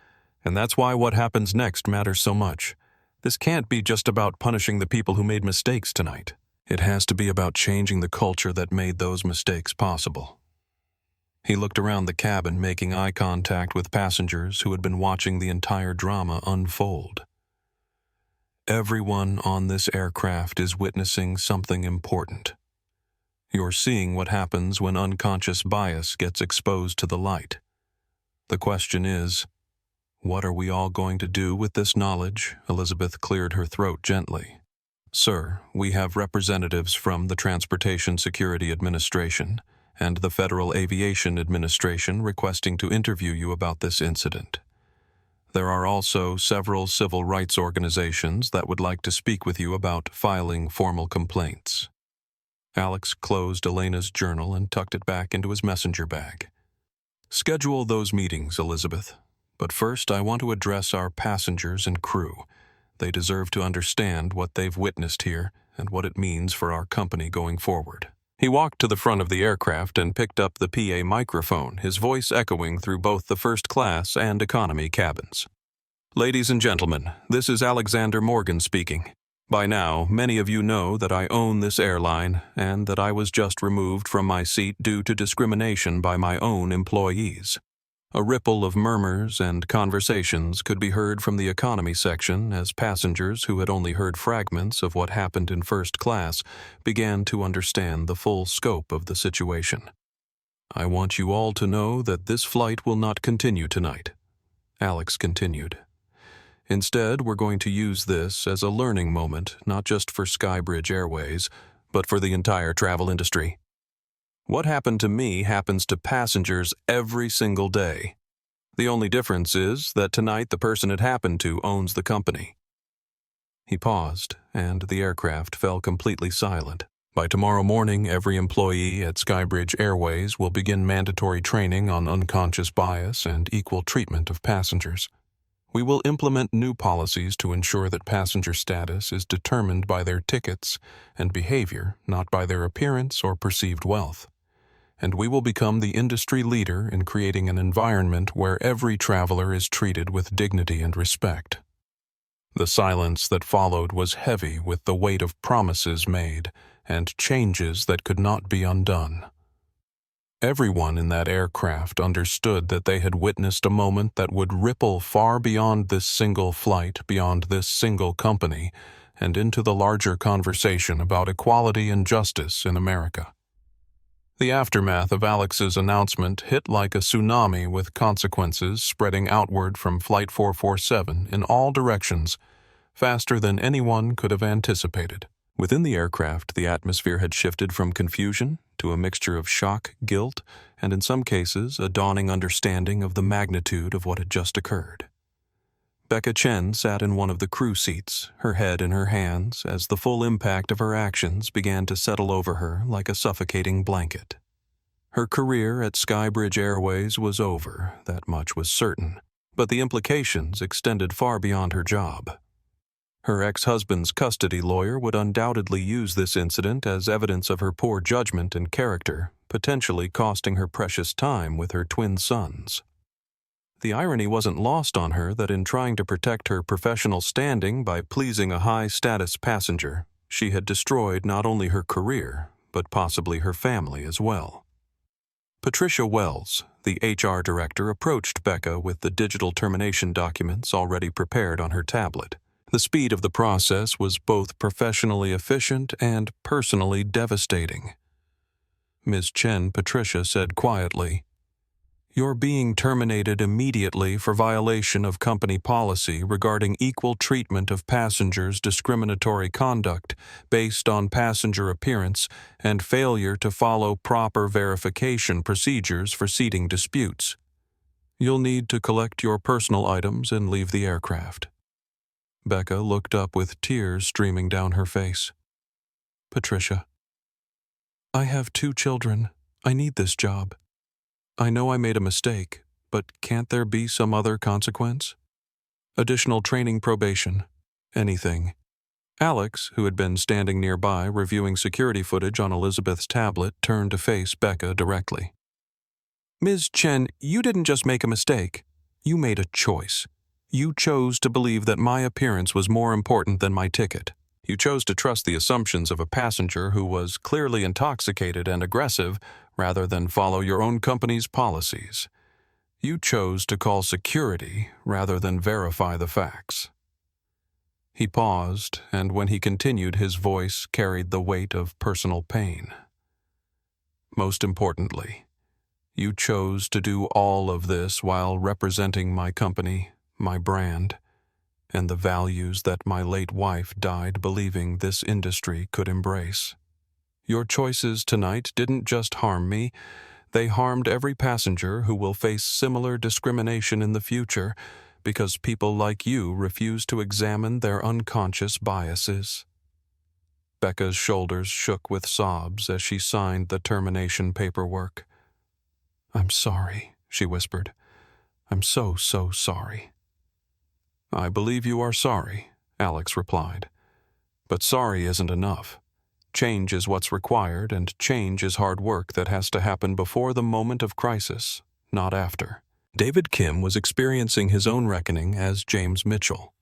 and that's why what happens next matters so much. This can't be just about punishing the people who made mistakes tonight. It has to be about changing the culture that made those mistakes possible. He looked around the cabin, making eye contact with passengers who had been watching the entire drama unfold. Everyone on this aircraft is witnessing something important. You're seeing what happens when unconscious bias gets exposed to the light. The question is, what are we all going to do with this knowledge? Elizabeth cleared her throat gently. Sir, we have representatives from the Transportation Security Administration and the Federal Aviation Administration requesting to interview you about this incident. There are also several civil rights organizations that would like to speak with you about filing formal complaints. Alex closed Elena's journal and tucked it back into his messenger bag. Schedule those meetings, Elizabeth. But first, I want to address our passengers and crew. They deserve to understand what they've witnessed here and what it means for our company going forward. He walked to the front of the aircraft and picked up the PA microphone, his voice echoing through both the first class and economy cabins. Ladies and gentlemen, this is Alexander Morgan speaking. By now, many of you know that I own this airline and that I was just removed from my seat due to discrimination by my own employees. A ripple of murmurs and conversations could be heard from the economy section as passengers who had only heard fragments of what happened in first class began to understand the full scope of the situation. I want you all to know that this flight will not continue tonight, Alex continued. Instead, we're going to use this as a learning moment, not just for SkyBridge Airways, but for the entire travel industry. What happened to me happens to passengers every single day. The only difference is that tonight the person it happened to owns the company. He paused, and the aircraft fell completely silent. By tomorrow morning, every employee at SkyBridge Airways will begin mandatory training on unconscious bias and equal treatment of passengers. We will implement new policies to ensure that passenger status is determined by their tickets and behavior, not by their appearance or perceived wealth. And we will become the industry leader in creating an environment where every traveler is treated with dignity and respect. The silence that followed was heavy with the weight of promises made and changes that could not be undone. Everyone in that aircraft understood that they had witnessed a moment that would ripple far beyond this single flight, beyond this single company, and into the larger conversation about equality and justice in America. The aftermath of Alex's announcement hit like a tsunami with consequences spreading outward from Flight 447 in all directions, faster than anyone could have anticipated. Within the aircraft, the atmosphere had shifted from confusion to a mixture of shock, guilt, and in some cases, a dawning understanding of the magnitude of what had just occurred. Rebecca Chen sat in one of the crew seats, her head in her hands, as the full impact of her actions began to settle over her like a suffocating blanket. Her career at SkyBridge Airways was over, that much was certain, but the implications extended far beyond her job. Her ex-husband's custody lawyer would undoubtedly use this incident as evidence of her poor judgment and character, potentially costing her precious time with her twin sons. The irony wasn't lost on her that in trying to protect her professional standing by pleasing a high-status passenger, she had destroyed not only her career, but possibly her family as well. Patricia Wells, the HR director, approached Becca with the digital termination documents already prepared on her tablet. The speed of the process was both professionally efficient and personally devastating. Ms. Chen Patricia said quietly, "You're being terminated immediately for violation of company policy regarding equal treatment of passengers' discriminatory conduct based on passenger appearance and failure to follow proper verification procedures for seating disputes. You'll need to collect your personal items and leave the aircraft." Becca looked up with tears streaming down her face. "Patricia, I have 2 children. I need this job. I know I made a mistake, but can't there be some other consequence? Additional training, probation, anything." Alex, who had been standing nearby reviewing security footage on Elizabeth's tablet, turned to face Becca directly. "Ms. Chen, you didn't just make a mistake. You made a choice. You chose to believe that my appearance was more important than my ticket. You chose to trust the assumptions of a passenger who was clearly intoxicated and aggressive rather than follow your own company's policies. You chose to call security rather than verify the facts." He paused, and when he continued, his voice carried the weight of personal pain. "Most importantly, you chose to do all of this while representing my company, my brand, and the values that my late wife died believing this industry could embrace. Your choices tonight didn't just harm me, they harmed every passenger who will face similar discrimination in the future because people like you refuse to examine their unconscious biases." Becca's shoulders shook with sobs as she signed the termination paperwork. "I'm sorry," she whispered. "I'm so sorry." "I believe you are sorry," Alex replied. "But sorry isn't enough. Change is what's required, and change is hard work that has to happen before the moment of crisis, not after." David Kim was experiencing his own reckoning as James Mitchell.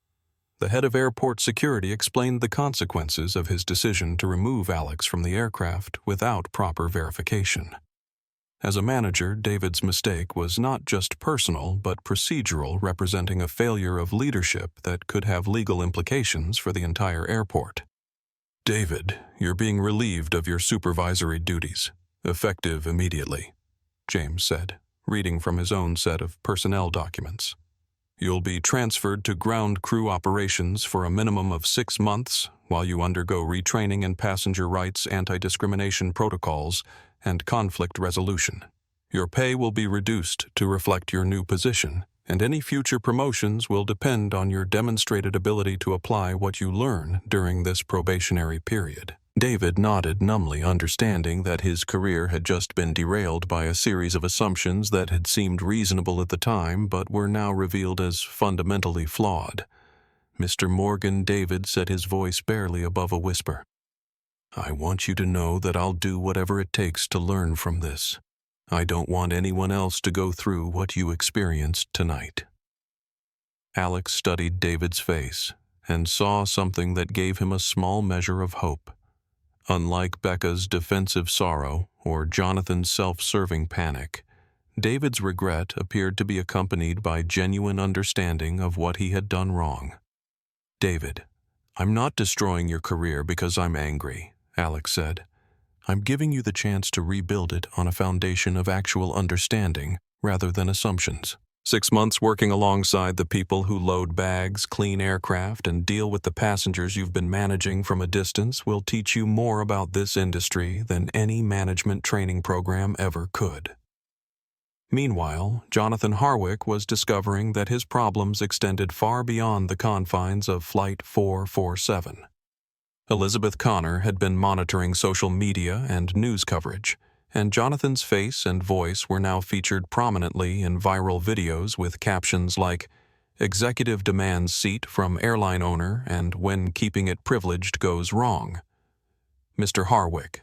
The head of airport security explained the consequences of his decision to remove Alex from the aircraft without proper verification. As a manager, David's mistake was not just personal but procedural, representing a failure of leadership that could have legal implications for the entire airport. "David, you're being relieved of your supervisory duties, effective immediately," James said, reading from his own set of personnel documents. "You'll be transferred to ground crew operations for a minimum of 6 months while you undergo retraining in passenger rights, anti-discrimination protocols, and conflict resolution. Your pay will be reduced to reflect your new position, and any future promotions will depend on your demonstrated ability to apply what you learn during this probationary period." David nodded numbly, understanding that his career had just been derailed by a series of assumptions that had seemed reasonable at the time but were now revealed as fundamentally flawed. "Mr. Morgan," David said, his voice barely above a whisper, "I want you to know that I'll do whatever it takes to learn from this. I don't want anyone else to go through what you experienced tonight." Alex studied David's face and saw something that gave him a small measure of hope. Unlike Becca's defensive sorrow or Jonathan's self-serving panic, David's regret appeared to be accompanied by genuine understanding of what he had done wrong. "David, I'm not destroying your career because I'm angry," Alex said. "I'm giving you the chance to rebuild it on a foundation of actual understanding rather than assumptions. 6 months working alongside the people who load bags, clean aircraft, and deal with the passengers you've been managing from a distance will teach you more about this industry than any management training program ever could." Meanwhile, Jonathan Harwick was discovering that his problems extended far beyond the confines of Flight 447. Elizabeth Connor had been monitoring social media and news coverage, and Jonathan's face and voice were now featured prominently in viral videos with captions like, "Executive demands seat from airline owner and when keeping it privileged goes wrong." "Mr. Harwick,"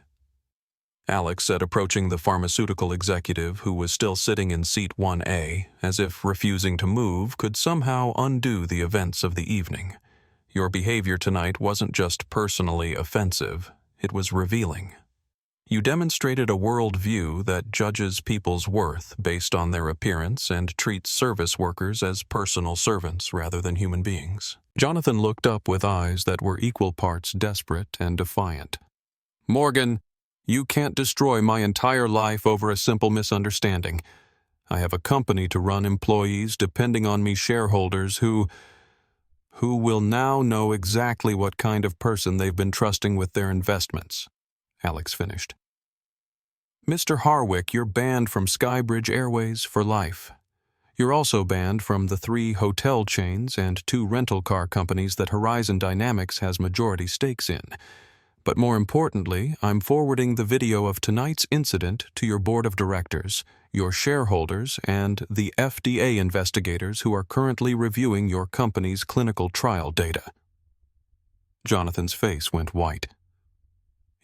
Alex said, approaching the pharmaceutical executive who was still sitting in seat 1A, as if refusing to move could somehow undo the events of the evening. "Your behavior tonight wasn't just personally offensive, it was revealing. You demonstrated a worldview that judges people's worth based on their appearance and treats service workers as personal servants rather than human beings. Jonathan looked up with eyes that were equal parts desperate and defiant. Morgan, you can't destroy my entire life over a simple misunderstanding. I have a company to run, employees depending on me, shareholders who will now know exactly what kind of person they've been trusting with their investments. Alex finished. Mr. Harwick, you're banned from SkyBridge Airways for life. You're also banned from the 3 hotel chains and 2 rental car companies that Horizon Dynamics has majority stakes in. But more importantly, I'm forwarding the video of tonight's incident to your board of directors, your shareholders, and the FDA investigators who are currently reviewing your company's clinical trial data. Jonathan's face went white.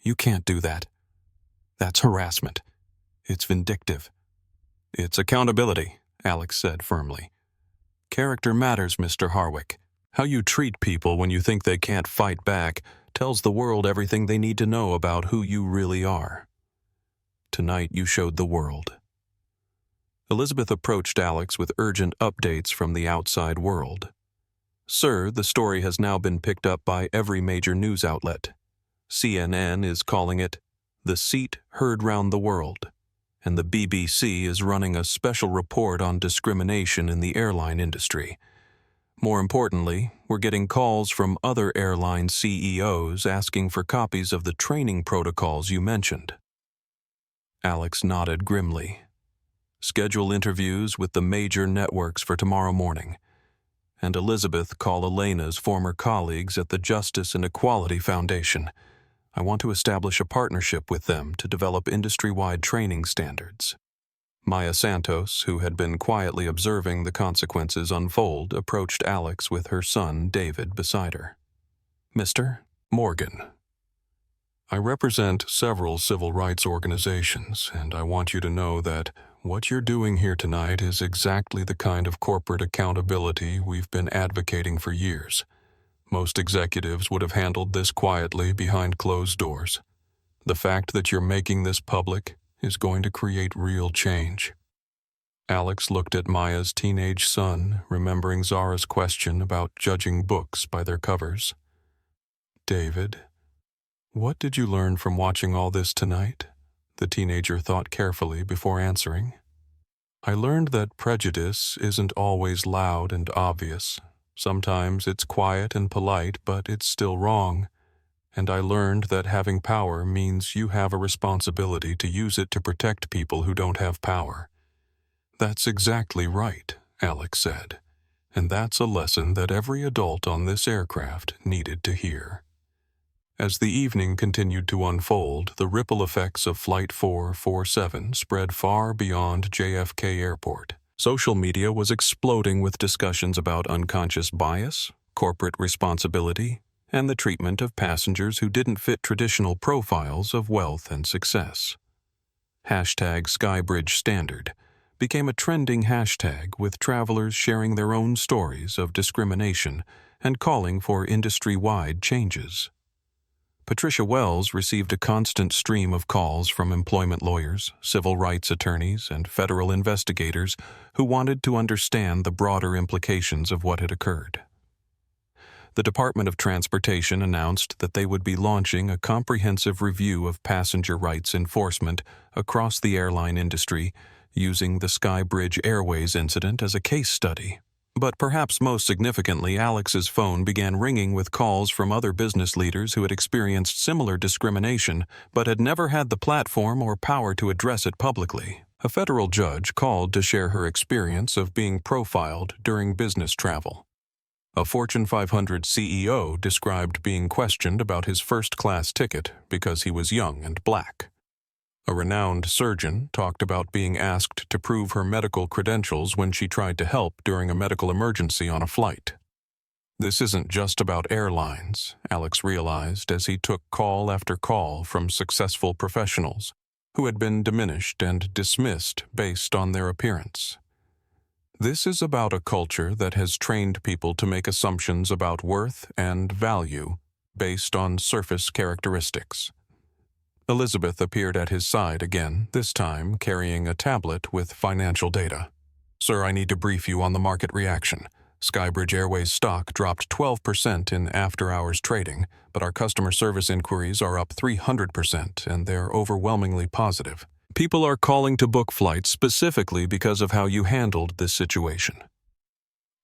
You can't do that. That's harassment. It's vindictive. It's accountability, Alex said firmly. Character matters, Mr. Harwick. How you treat people when you think they can't fight back tells the world everything they need to know about who you really are. Tonight you showed the world. Elizabeth approached Alex with urgent updates from the outside world. Sir, the story has now been picked up by every major news outlet. CNN is calling it "The Seat Heard Round the World," and the BBC is running a special report on discrimination in the airline industry. More importantly, we're getting calls from other airline CEOs asking for copies of the training protocols you mentioned. Alex nodded grimly. Schedule interviews with the major networks for tomorrow morning. And Elizabeth, call Elena's former colleagues at the Justice and Equality Foundation. I want to establish a partnership with them to develop industry-wide training standards. Maya Santos, who had been quietly observing the consequences unfold, approached Alex with her son, David, beside her. Mr. Morgan, I represent several civil rights organizations, and I want you to know that what you're doing here tonight is exactly the kind of corporate accountability we've been advocating for years. Most executives would have handled this quietly behind closed doors. The fact that you're making this public is going to create real change. Alex looked at Maya's teenage son, remembering Zara's question about judging books by their covers. David, what did you learn from watching all this tonight? The teenager thought carefully before answering. I learned that prejudice isn't always loud and obvious. Sometimes it's quiet and polite, but it's still wrong. And I learned that having power means you have a responsibility to use it to protect people who don't have power. That's exactly right, Alex said. And that's a lesson that every adult on this aircraft needed to hear. As the evening continued to unfold, the ripple effects of Flight 447 spread far beyond JFK Airport. Social media was exploding with discussions about unconscious bias, corporate responsibility, and the treatment of passengers who didn't fit traditional profiles of wealth and success. #SkyBridgeStandard became a trending hashtag, with travelers sharing their own stories of discrimination and calling for industry-wide changes. Patricia Wells received a constant stream of calls from employment lawyers, civil rights attorneys, and federal investigators who wanted to understand the broader implications of what had occurred. The Department of Transportation announced that they would be launching a comprehensive review of passenger rights enforcement across the airline industry, using the SkyBridge Airways incident as a case study. But perhaps most significantly, Alex's phone began ringing with calls from other business leaders who had experienced similar discrimination but had never had the platform or power to address it publicly. A federal judge called to share her experience of being profiled during business travel. A Fortune 500 CEO described being questioned about his first-class ticket because he was young and black. A renowned surgeon talked about being asked to prove her medical credentials when she tried to help during a medical emergency on a flight. This isn't just about airlines, Alex realized as he took call after call from successful professionals who had been diminished and dismissed based on their appearance. This is about a culture that has trained people to make assumptions about worth and value based on surface characteristics. Elizabeth appeared at his side again, this time carrying a tablet with financial data. "Sir, I need to brief you on the market reaction. SkyBridge Airways stock dropped 12% in after-hours trading, but our customer service inquiries are up 300%, and they're overwhelmingly positive. People are calling to book flights specifically because of how you handled this situation."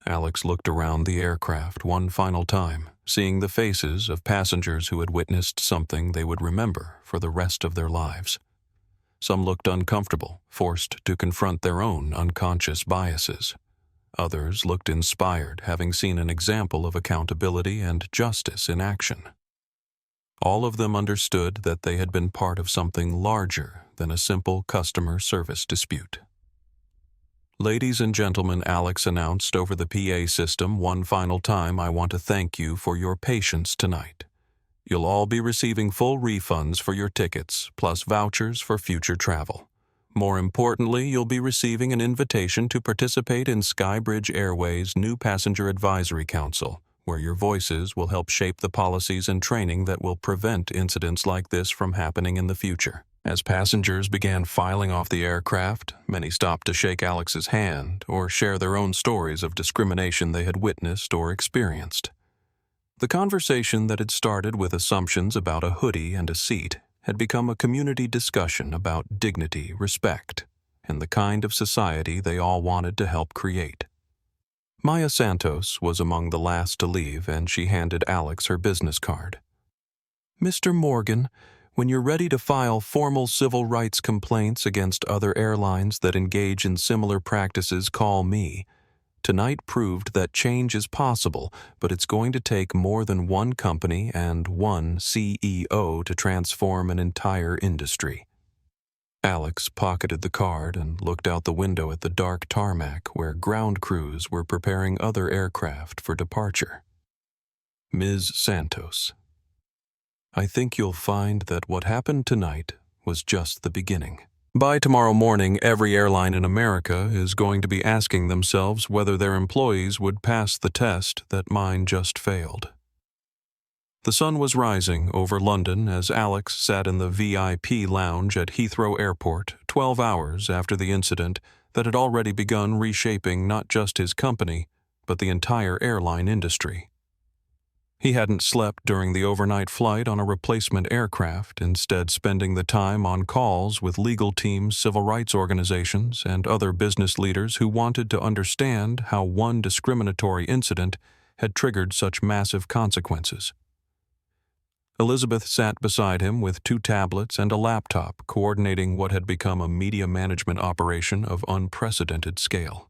Alex looked around the aircraft one final time, seeing the faces of passengers who had witnessed something they would remember for the rest of their lives. Some looked uncomfortable, forced to confront their own unconscious biases. Others looked inspired, having seen an example of accountability and justice in action. All of them understood that they had been part of something larger than a simple customer service dispute. "Ladies and gentlemen," Alex announced over the PA system one final time, "I want to thank you for your patience tonight. You'll all be receiving full refunds for your tickets, plus vouchers for future travel. More importantly, you'll be receiving an invitation to participate in SkyBridge Airways' new Passenger Advisory Council, where your voices will help shape the policies and training that will prevent incidents like this from happening in the future." As passengers began filing off the aircraft, many stopped to shake Alex's hand or share their own stories of discrimination they had witnessed or experienced. The conversation that had started with assumptions about a hoodie and a seat had become a community discussion about dignity, respect, and the kind of society they all wanted to help create. Maya Santos was among the last to leave, and she handed Alex her business card. "Mr. Morgan, when you're ready to file formal civil rights complaints against other airlines that engage in similar practices, call me. Tonight proved that change is possible, but it's going to take more than one company and one CEO to transform an entire industry." Alex pocketed the card and looked out the window at the dark tarmac where ground crews were preparing other aircraft for departure. "Ms. Santos, I think you'll find that what happened tonight was just the beginning. By tomorrow morning, every airline in America is going to be asking themselves whether their employees would pass the test that mine just failed." The sun was rising over London as Alex sat in the VIP lounge at Heathrow Airport 12 hours after the incident that had already begun reshaping not just his company, but the entire airline industry. He hadn't slept during the overnight flight on a replacement aircraft, instead spending the time on calls with legal teams, civil rights organizations, and other business leaders who wanted to understand how one discriminatory incident had triggered such massive consequences. Elizabeth sat beside him with 2 tablets and a laptop, coordinating what had become a media management operation of unprecedented scale.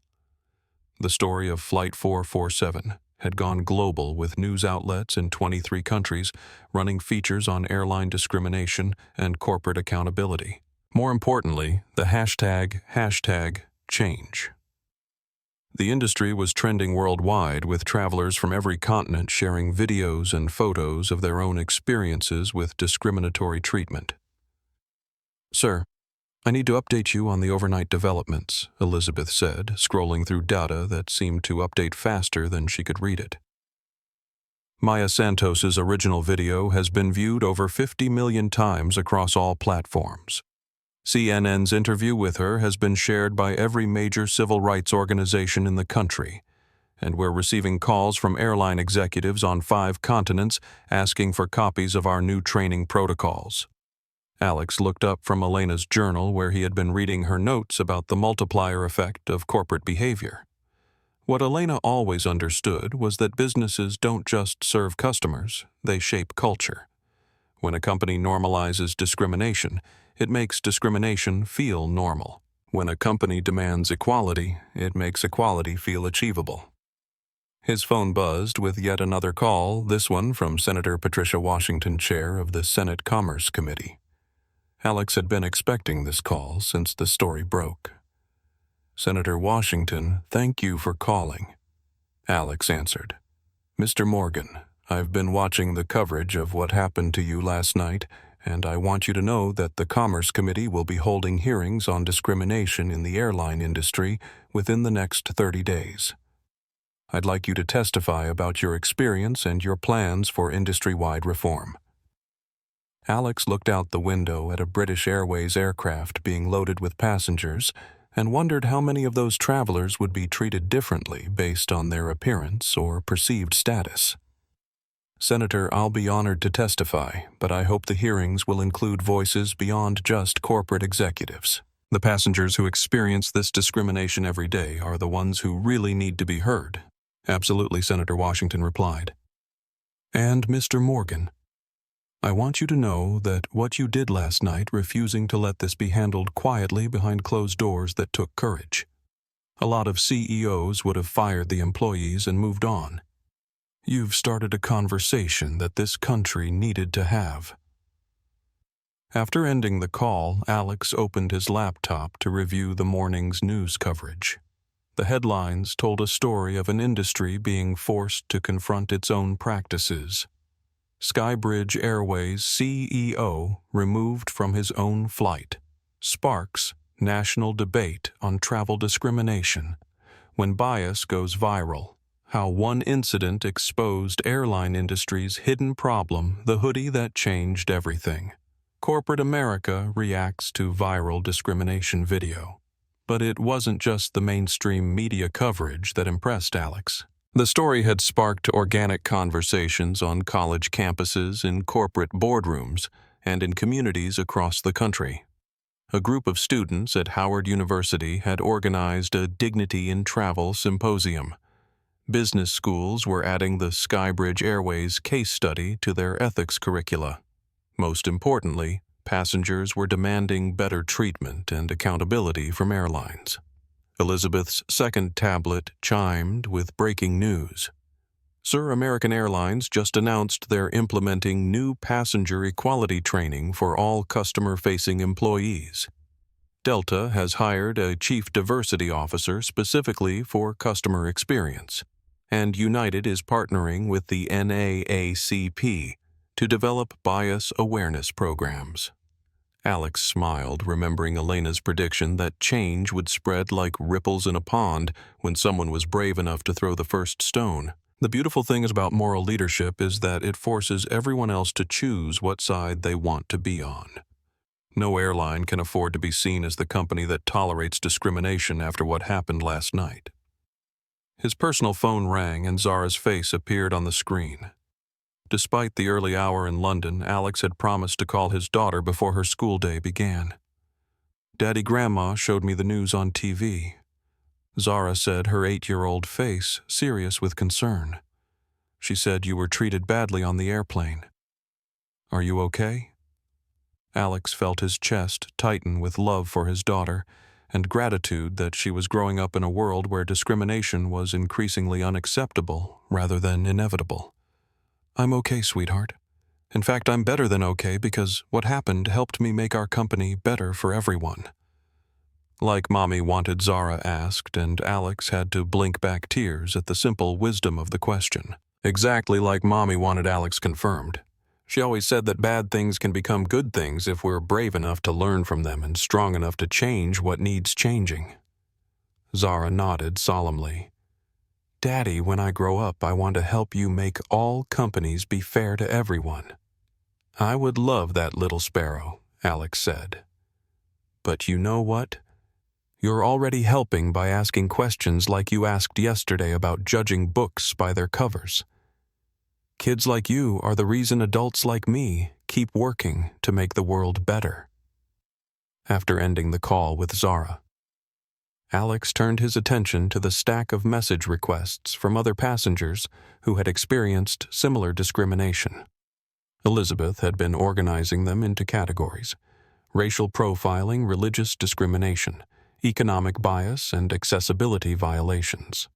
The story of Flight 447 had gone global, with news outlets in 23 countries running features on airline discrimination and corporate accountability. More importantly, the hashtag change. The industry was trending worldwide, with travelers from every continent sharing videos and photos of their own experiences with discriminatory treatment. "Sir, I need to update you on the overnight developments," Elizabeth said, scrolling through data that seemed to update faster than she could read it. Maya Santos's original video has been viewed over 50 million times across all platforms. CNN's interview with her has been shared by every major civil rights organization in the country, and we're receiving calls from airline executives on 5 continents asking for copies of our new training protocols. Alex looked up from Elena's journal, where he had been reading her notes about the multiplier effect of corporate behavior. What Elena always understood was that businesses don't just serve customers, they shape culture. When a company normalizes discrimination, it makes discrimination feel normal. When a company demands equality, it makes equality feel achievable. His phone buzzed with yet another call, this one from Senator Patricia Washington, chair of the Senate Commerce Committee. Alex had been expecting this call since the story broke. "Senator Washington, thank you for calling," Alex answered. "Mr. Morgan, I've been watching the coverage of what happened to you last night, and I want you to know that the Commerce Committee will be holding hearings on discrimination in the airline industry within the next 30 days. I'd like you to testify about your experience and your plans for industry-wide reform." Alex looked out the window at a British Airways aircraft being loaded with passengers and wondered how many of those travelers would be treated differently based on their appearance or perceived status. Senator, I'll be honored to testify, but I hope the hearings will include voices beyond just corporate executives. The passengers who experience this discrimination every day are the ones who really need to be heard. Absolutely, Senator Washington replied. And Mr. Morgan, I want you to know that what you did last night, refusing to let this be handled quietly behind closed doors, that took courage. A lot of CEOs would have fired the employees and moved on. You've started a conversation that this country needed to have. After ending the call, Alex opened his laptop to review the morning's news coverage. The headlines told a story of an industry being forced to confront its own practices. SkyBridge Airways CEO removed from his own flight. Sparks national debate on travel discrimination. When bias goes viral. How one incident exposed airline industry's hidden problem, the hoodie that changed everything. Corporate America reacts to viral discrimination video. But it wasn't just the mainstream media coverage that impressed Alex. The story had sparked organic conversations on college campuses, in corporate boardrooms, and in communities across the country. A group of students at Howard University had organized a Dignity in Travel symposium. Business schools were adding the SkyBridge Airways case study to their ethics curricula. Most importantly, passengers were demanding better treatment and accountability from airlines. Elizabeth's second tablet chimed with breaking news. Sir, American Airlines just announced they're implementing new passenger equality training for all customer-facing employees. Delta has hired a chief diversity officer specifically for customer experience, and United is partnering with the NAACP to develop bias awareness programs. Alex smiled, remembering Elena's prediction that change would spread like ripples in a pond when someone was brave enough to throw the first stone. The beautiful thing about moral leadership is that it forces everyone else to choose what side they want to be on. No airline can afford to be seen as the company that tolerates discrimination after what happened last night. His personal phone rang and Zara's face appeared on the screen. Despite the early hour in London, Alex had promised to call his daughter before her school day began. Daddy, Grandma showed me the news on TV. Zara said, her 8-year-old face serious with concern. She said you were treated badly on the airplane. Are you okay? Alex felt his chest tighten with love for his daughter and gratitude that she was growing up in a world where discrimination was increasingly unacceptable rather than inevitable. I'm okay, sweetheart. In fact, I'm better than okay because what happened helped me make our company better for everyone. Like Mommy wanted, Zara asked, and Alex had to blink back tears at the simple wisdom of the question. Exactly like Mommy wanted, Alex confirmed. She always said that bad things can become good things if we're brave enough to learn from them and strong enough to change what needs changing. Zara nodded solemnly. Daddy, when I grow up, I want to help you make all companies be fair to everyone. I would love that, little sparrow, Alex said. But you know what? You're already helping by asking questions like you asked yesterday about judging books by their covers. Kids like you are the reason adults like me keep working to make the world better. After ending the call with Zara, Alex turned his attention to the stack of message requests from other passengers who had experienced similar discrimination. Elizabeth had been organizing them into categories: racial profiling, religious discrimination, economic bias, and accessibility violations.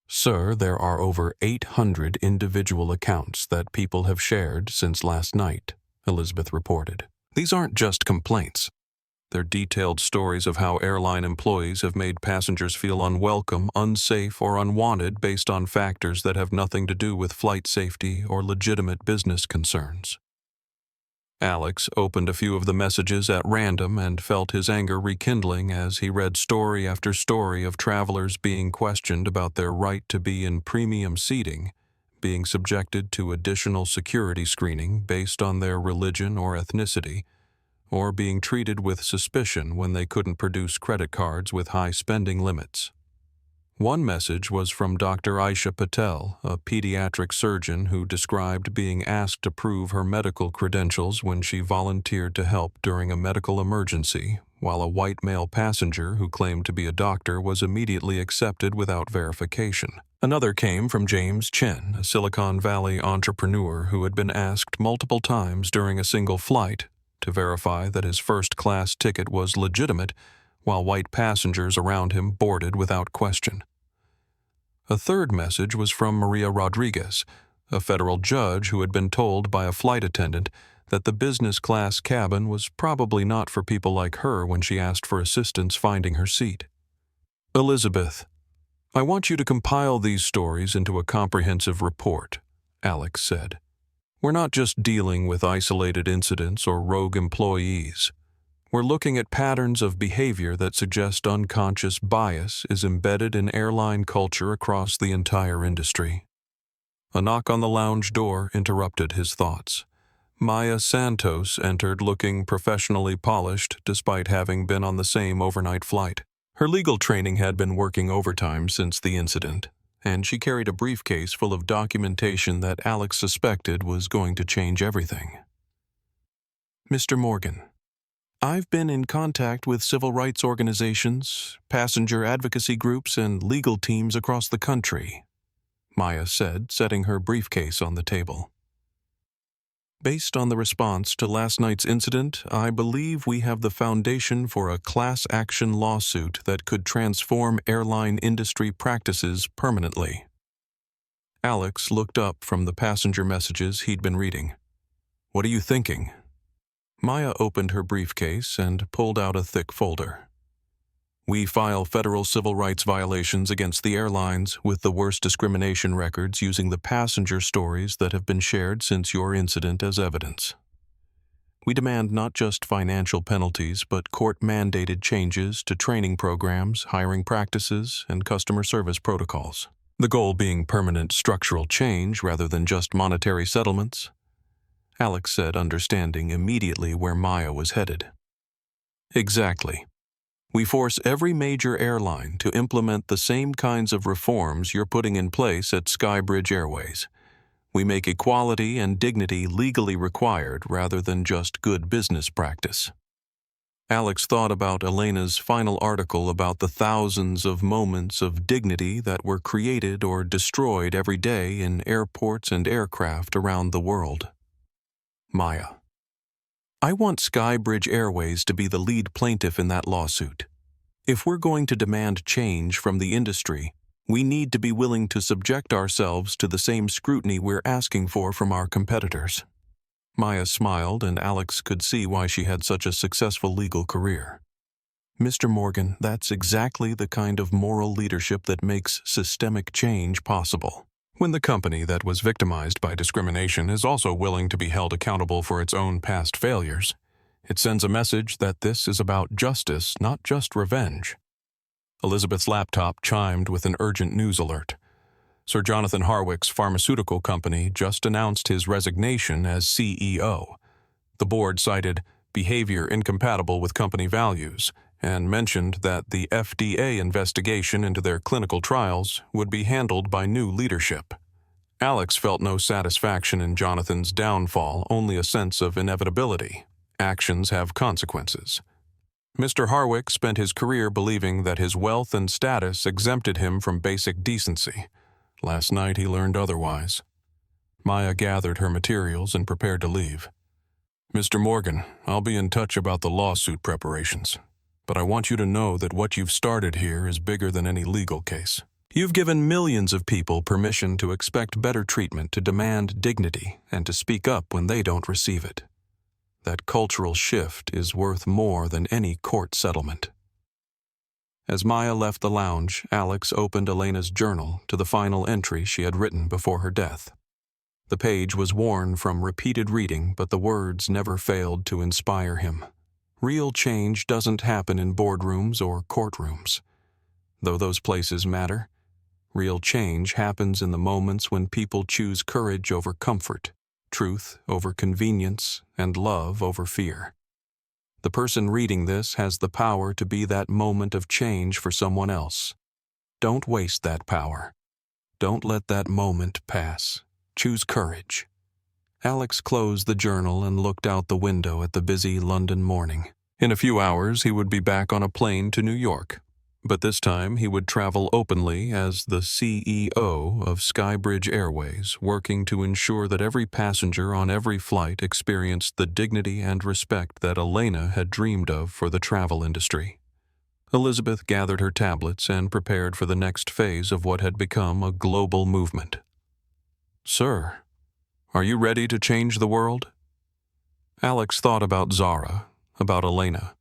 Sir, there are over 800 individual accounts that people have shared since last night, Elizabeth reported. These aren't just complaints. They're detailed stories of how airline employees have made passengers feel unwelcome, unsafe, or unwanted based on factors that have nothing to do with flight safety or legitimate business concerns. Alex opened a few of the messages at random and felt his anger rekindling as he read story after story of travelers being questioned about their right to be in premium seating, being subjected to additional security screening based on their religion or ethnicity, or being treated with suspicion when they couldn't produce credit cards with high spending limits. One message was from Dr. Aisha Patel, a pediatric surgeon who described being asked to prove her medical credentials when she volunteered to help during a medical emergency, while a white male passenger who claimed to be a doctor was immediately accepted without verification. Another came from James Chen, a Silicon Valley entrepreneur who had been asked multiple times during a single flight to verify that his first-class ticket was legitimate, while white passengers around him boarded without question. A third message was from Maria Rodriguez, a federal judge who had been told by a flight attendant that the business-class cabin was probably not for people like her when she asked for assistance finding her seat. "Elizabeth, I want you to compile these stories into a comprehensive report," Alex said. "We're not just dealing with isolated incidents or rogue employees. We're looking at patterns of behavior that suggest unconscious bias is embedded in airline culture across the entire industry." A knock on the lounge door interrupted his thoughts. Maya Santos entered looking professionally polished despite having been on the same overnight flight. Her legal training had been working overtime since the incident, and she carried a briefcase full of documentation that Alex suspected was going to change everything. "Mr. Morgan, I've been in contact with civil rights organizations, passenger advocacy groups, and legal teams across the country," Maya said, setting her briefcase on the table. "Based on the response to last night's incident, I believe we have the foundation for a class action lawsuit that could transform airline industry practices permanently." Alex looked up from the passenger messages he'd been reading. "What are you thinking?" Maya opened her briefcase and pulled out a thick folder. "We file federal civil rights violations against the airlines with the worst discrimination records using the passenger stories that have been shared since your incident as evidence. We demand not just financial penalties, but court-mandated changes to training programs, hiring practices, and customer service protocols. The goal being permanent structural change rather than just monetary settlements," Alex said, understanding immediately where Maya was headed. "Exactly. We force every major airline to implement the same kinds of reforms you're putting in place at SkyBridge Airways. We make equality and dignity legally required rather than just good business practice." Alex thought about Elena's final article about the thousands of moments of dignity that were created or destroyed every day in airports and aircraft around the world. "Maya, I want SkyBridge Airways to be the lead plaintiff in that lawsuit. If we're going to demand change from the industry, we need to be willing to subject ourselves to the same scrutiny we're asking for from our competitors." Maya smiled, and Alex could see why she had such a successful legal career. "Mr. Morgan, that's exactly the kind of moral leadership that makes systemic change possible. When the company that was victimized by discrimination is also willing to be held accountable for its own past failures, it sends a message that this is about justice, not just revenge." Elizabeth's laptop chimed with an urgent news alert. Sir Jonathan Harwick's pharmaceutical company just announced his resignation as CEO. The board cited behavior incompatible with company values and mentioned that the FDA investigation into their clinical trials would be handled by new leadership. Alex felt no satisfaction in Jonathan's downfall, only a sense of inevitability. Actions have consequences. Mr. Harwick spent his career believing that his wealth and status exempted him from basic decency. Last night he learned otherwise. Maya gathered her materials and prepared to leave. "Mr. Morgan, I'll be in touch about the lawsuit preparations. But I want you to know that what you've started here is bigger than any legal case. You've given millions of people permission to expect better treatment, to demand dignity, and to speak up when they don't receive it. That cultural shift is worth more than any court settlement." As Maya left the lounge, Alex opened Elena's journal to the final entry she had written before her death. The page was worn from repeated reading, but the words never failed to inspire him. Real change doesn't happen in boardrooms or courtrooms. Though those places matter, Real change happens in the moments when people choose courage over comfort, truth over convenience, and love over fear. The person reading this has the power to be that moment of change for someone else. Don't waste that power. Don't let that moment pass. Choose courage. Alex closed the journal and looked out the window at the busy London morning. In a few hours, he would be back on a plane to New York. But this time, he would travel openly as the CEO of SkyBridge Airways, working to ensure that every passenger on every flight experienced the dignity and respect that Elena had dreamed of for the travel industry. Elizabeth gathered her tablets and prepared for the next phase of what had become a global movement. "Sir, are you ready to change the world?" Alex thought about Zara, about Elena,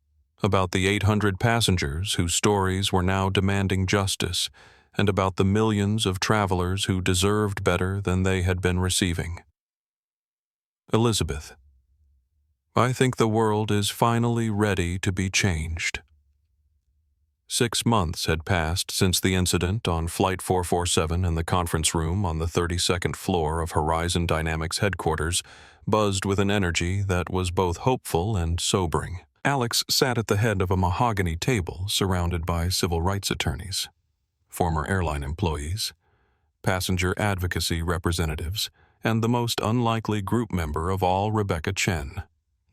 about the 800 passengers whose stories were now demanding justice, and about the millions of travelers who deserved better than they had been receiving. "Elizabeth, I think the world is finally ready to be changed." 6 months had passed since the incident on Flight 447 in the conference room on the 32nd floor of Horizon Dynamics headquarters buzzed with an energy that was both hopeful and sobering. Alex sat at the head of a mahogany table surrounded by civil rights attorneys, former airline employees, passenger advocacy representatives, and the most unlikely group member of all, Rebecca Chen,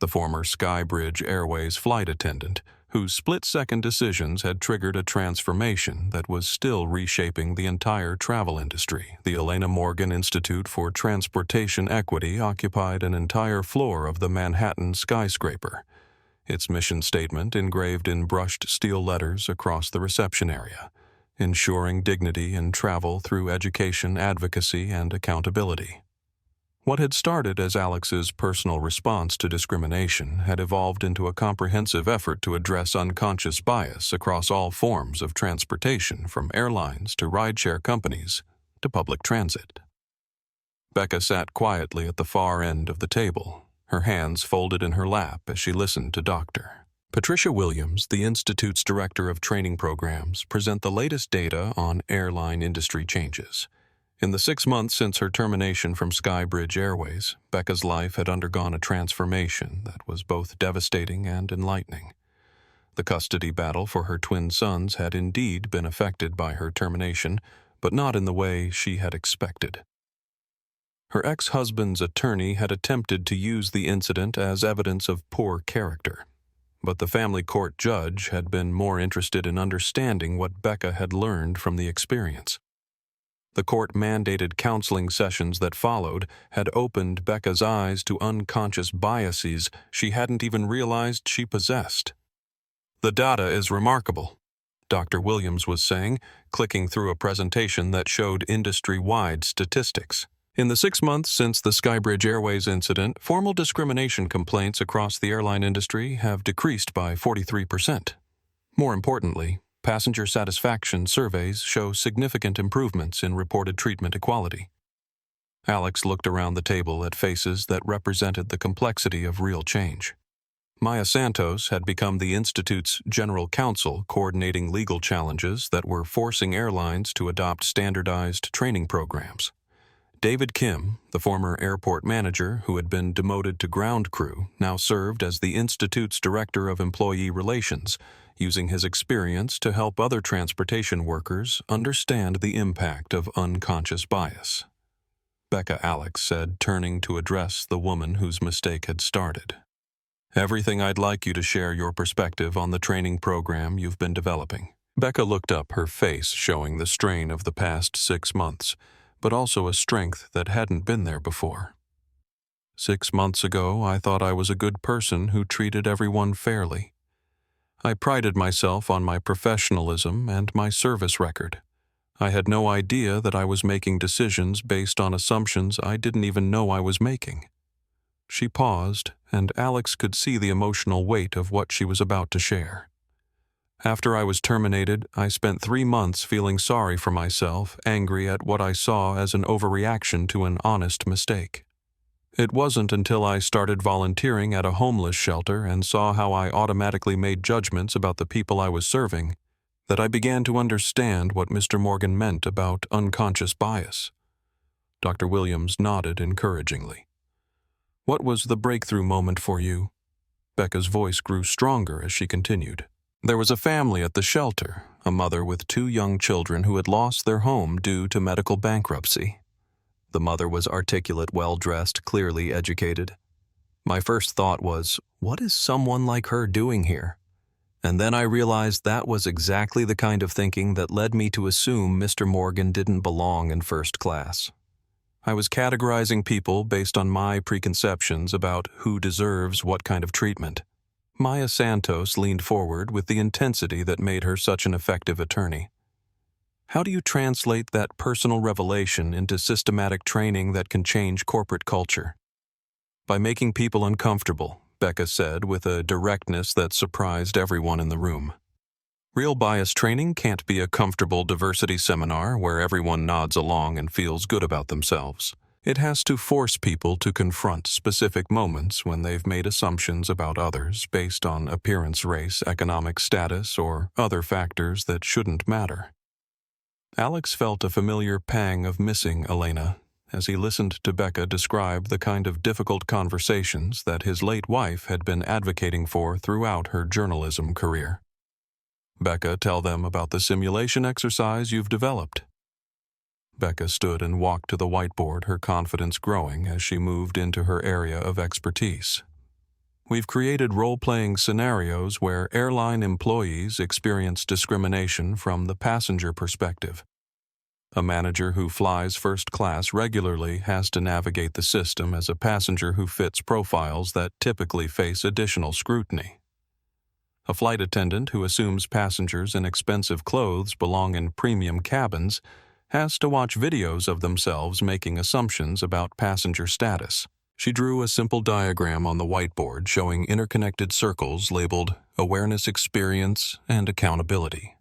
the former SkyBridge Airways flight attendant whose split-second decisions had triggered a transformation that was still reshaping the entire travel industry. The Elena Morgan Institute for Transportation Equity occupied an entire floor of the Manhattan skyscraper, its mission statement engraved in brushed steel letters across the reception area, ensuring dignity in travel through education, advocacy, and accountability. What had started as Alex's personal response to discrimination had evolved into a comprehensive effort to address unconscious bias across all forms of transportation, from airlines to rideshare companies to public transit. Becca sat quietly at the far end of the table, her hands folded in her lap as she listened to Dr. Patricia Williams, the Institute's Director of Training Programs, present the latest data on airline industry changes. In the 6 months since her termination from SkyBridge Airways, Becca's life had undergone a transformation that was both devastating and enlightening. The custody battle for her twin sons had indeed been affected by her termination, but not in the way she had expected. Her ex-husband's attorney had attempted to use the incident as evidence of poor character, but the family court judge had been more interested in understanding what Becca had learned from the experience. The court-mandated counseling sessions that followed had opened Becca's eyes to unconscious biases she hadn't even realized she possessed. "The data is remarkable," Dr. Williams was saying, clicking through a presentation that showed industry-wide statistics. In the 6 months since the SkyBridge Airways incident, formal discrimination complaints across the airline industry have decreased by 43%. More importantly, passenger satisfaction surveys show significant improvements in reported treatment equality. Alex looked around the table at faces that represented the complexity of real change. Maya Santos had become the Institute's general counsel, coordinating legal challenges that were forcing airlines to adopt standardized training programs. David Kim, the former airport manager who had been demoted to ground crew, now served as the Institute's Director of Employee Relations, using his experience to help other transportation workers understand the impact of unconscious bias. "Becca," Alex said, turning to address the woman whose mistake had started. "Everything I'd like you to share your perspective on the training program you've been developing." Becca looked up, her face showing the strain of the past 6 months, but also a strength that hadn't been there before. "6 months ago, I thought I was a good person who treated everyone fairly. I prided myself on my professionalism and my service record. I had no idea that I was making decisions based on assumptions I didn't even know I was making." She paused, and Alex could see the emotional weight of what she was about to share. "After I was terminated, I spent 3 months feeling sorry for myself, angry at what I saw as an overreaction to an honest mistake. It wasn't until I started volunteering at a homeless shelter and saw how I automatically made judgments about the people I was serving that I began to understand what Mr. Morgan meant about unconscious bias. Dr. Williams nodded encouragingly. What was the breakthrough moment for you? Becca's voice grew stronger as she continued. There was a family at the shelter, a mother with 2 young children who had lost their home due to medical bankruptcy. The mother was articulate, well-dressed, clearly educated. My first thought was, what is someone like her doing here? And then I realized that was exactly the kind of thinking that led me to assume Mr. Morgan didn't belong in first class. I was categorizing people based on my preconceptions about who deserves what kind of treatment. Maya Santos leaned forward with the intensity that made her such an effective attorney. How do you translate that personal revelation into systematic training that can change corporate culture? By making people uncomfortable, Becca said with a directness that surprised everyone in the room. Real bias training can't be a comfortable diversity seminar where everyone nods along and feels good about themselves. It has to force people to confront specific moments when they've made assumptions about others based on appearance, race, economic status, or other factors that shouldn't matter. Alex felt a familiar pang of missing Elena as he listened to Becca describe the kind of difficult conversations that his late wife had been advocating for throughout her journalism career. Becca, tell them about the simulation exercise you've developed. Becca stood and walked to the whiteboard, her confidence growing as she moved into her area of expertise. We've created role-playing scenarios where airline employees experience discrimination from the passenger perspective. A manager who flies first class regularly has to navigate the system as a passenger who fits profiles that typically face additional scrutiny. A flight attendant who assumes passengers in expensive clothes belong in premium cabins has to watch videos of themselves making assumptions about passenger status. She drew a simple diagram on the whiteboard showing interconnected circles labeled awareness, experience, and accountability.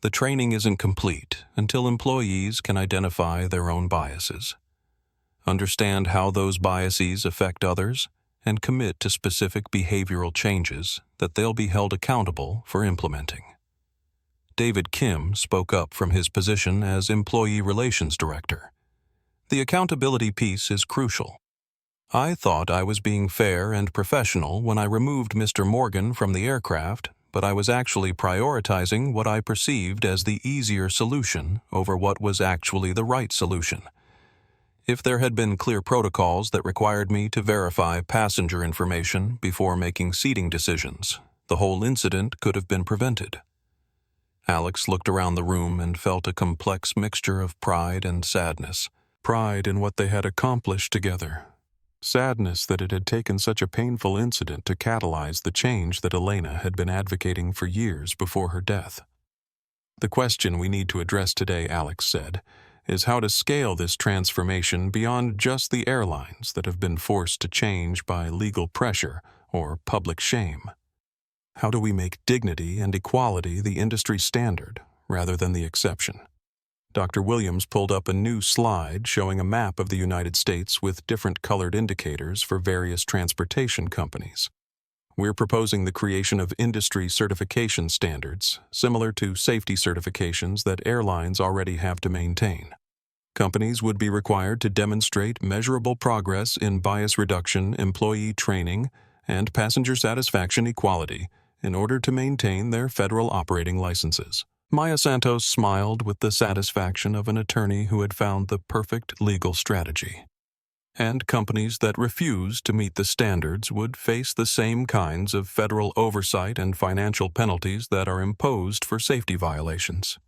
The training isn't complete until employees can identify their own biases, understand how those biases affect others, and commit to specific behavioral changes that they'll be held accountable for implementing. David Kim spoke up from his position as Employee Relations Director. The accountability piece is crucial. I thought I was being fair and professional when I removed Mr. Morgan from the aircraft, but I was actually prioritizing what I perceived as the easier solution over what was actually the right solution. If there had been clear protocols that required me to verify passenger information before making seating decisions, the whole incident could have been prevented. Alex looked around the room and felt a complex mixture of pride and sadness. Pride in what they had accomplished together. Sadness that it had taken such a painful incident to catalyze the change that Elena had been advocating for years before her death. The question we need to address today, Alex said, is how to scale this transformation beyond just the airlines that have been forced to change by legal pressure or public shame. How do we make dignity and equality the industry standard rather than the exception? Dr. Williams pulled up a new slide showing a map of the United States with different colored indicators for various transportation companies. We're proposing the creation of industry certification standards, similar to safety certifications that airlines already have to maintain. Companies would be required to demonstrate measurable progress in bias reduction, employee training, and passenger satisfaction equality in order to maintain their federal operating licenses. Maya Santos smiled with the satisfaction of an attorney who had found the perfect legal strategy. And companies that refused to meet the standards would face the same kinds of federal oversight and financial penalties that are imposed for safety violations.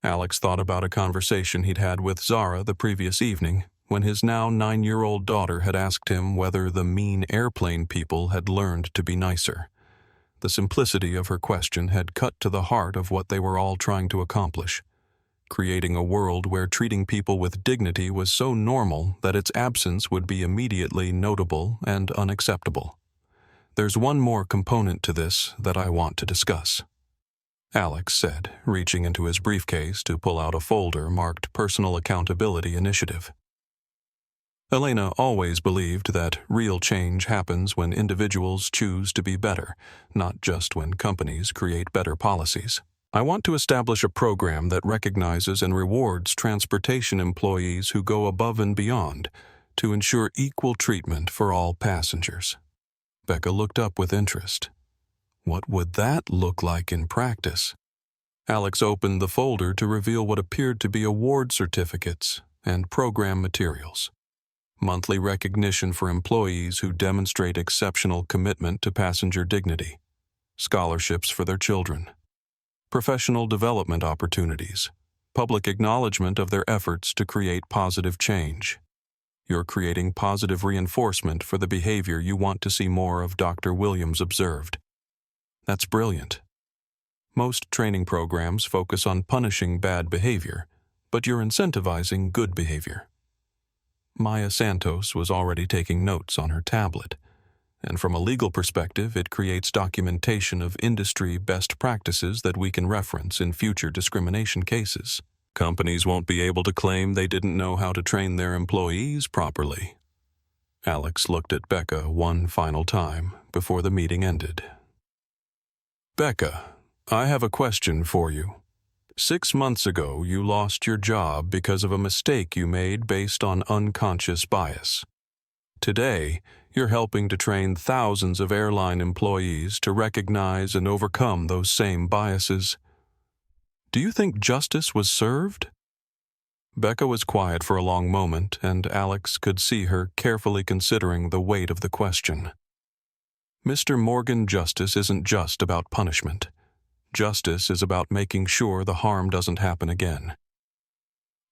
Alex thought about a conversation he'd had with Zara the previous evening when his now 9-year-old daughter had asked him whether the mean airplane people had learned to be nicer. The simplicity of her question had cut to the heart of what they were all trying to accomplish, creating a world where treating people with dignity was so normal that its absence would be immediately notable and unacceptable. There's one more component to this that I want to discuss, Alex said, reaching into his briefcase to pull out a folder marked Personal Accountability Initiative. Elena always believed that real change happens when individuals choose to be better, not just when companies create better policies. I want to establish a program that recognizes and rewards transportation employees who go above and beyond to ensure equal treatment for all passengers. Becca looked up with interest. What would that look like in practice? Alex opened the folder to reveal what appeared to be award certificates and program materials. Monthly recognition for employees who demonstrate exceptional commitment to passenger dignity, scholarships for their children, professional development opportunities, public acknowledgement of their efforts to create positive change. You're creating positive reinforcement for the behavior you want to see more of, Dr. Williams observed. That's brilliant. Most training programs focus on punishing bad behavior, but you're incentivizing good behavior. Maya Santos was already taking notes on her tablet, and from a legal perspective, it creates documentation of industry best practices that we can reference in future discrimination cases. Companies won't be able to claim they didn't know how to train their employees properly. Alex looked at Becca one final time before the meeting ended. Becca, I have a question for you. 6 months ago, you lost your job because of a mistake you made based on unconscious bias. Today, you're helping to train thousands of airline employees to recognize and overcome those same biases. Do you think justice was served? Becca was quiet for a long moment, and Alex could see her carefully considering the weight of the question. Mr. Morgan, justice isn't just about punishment. Justice is about making sure the harm doesn't happen again.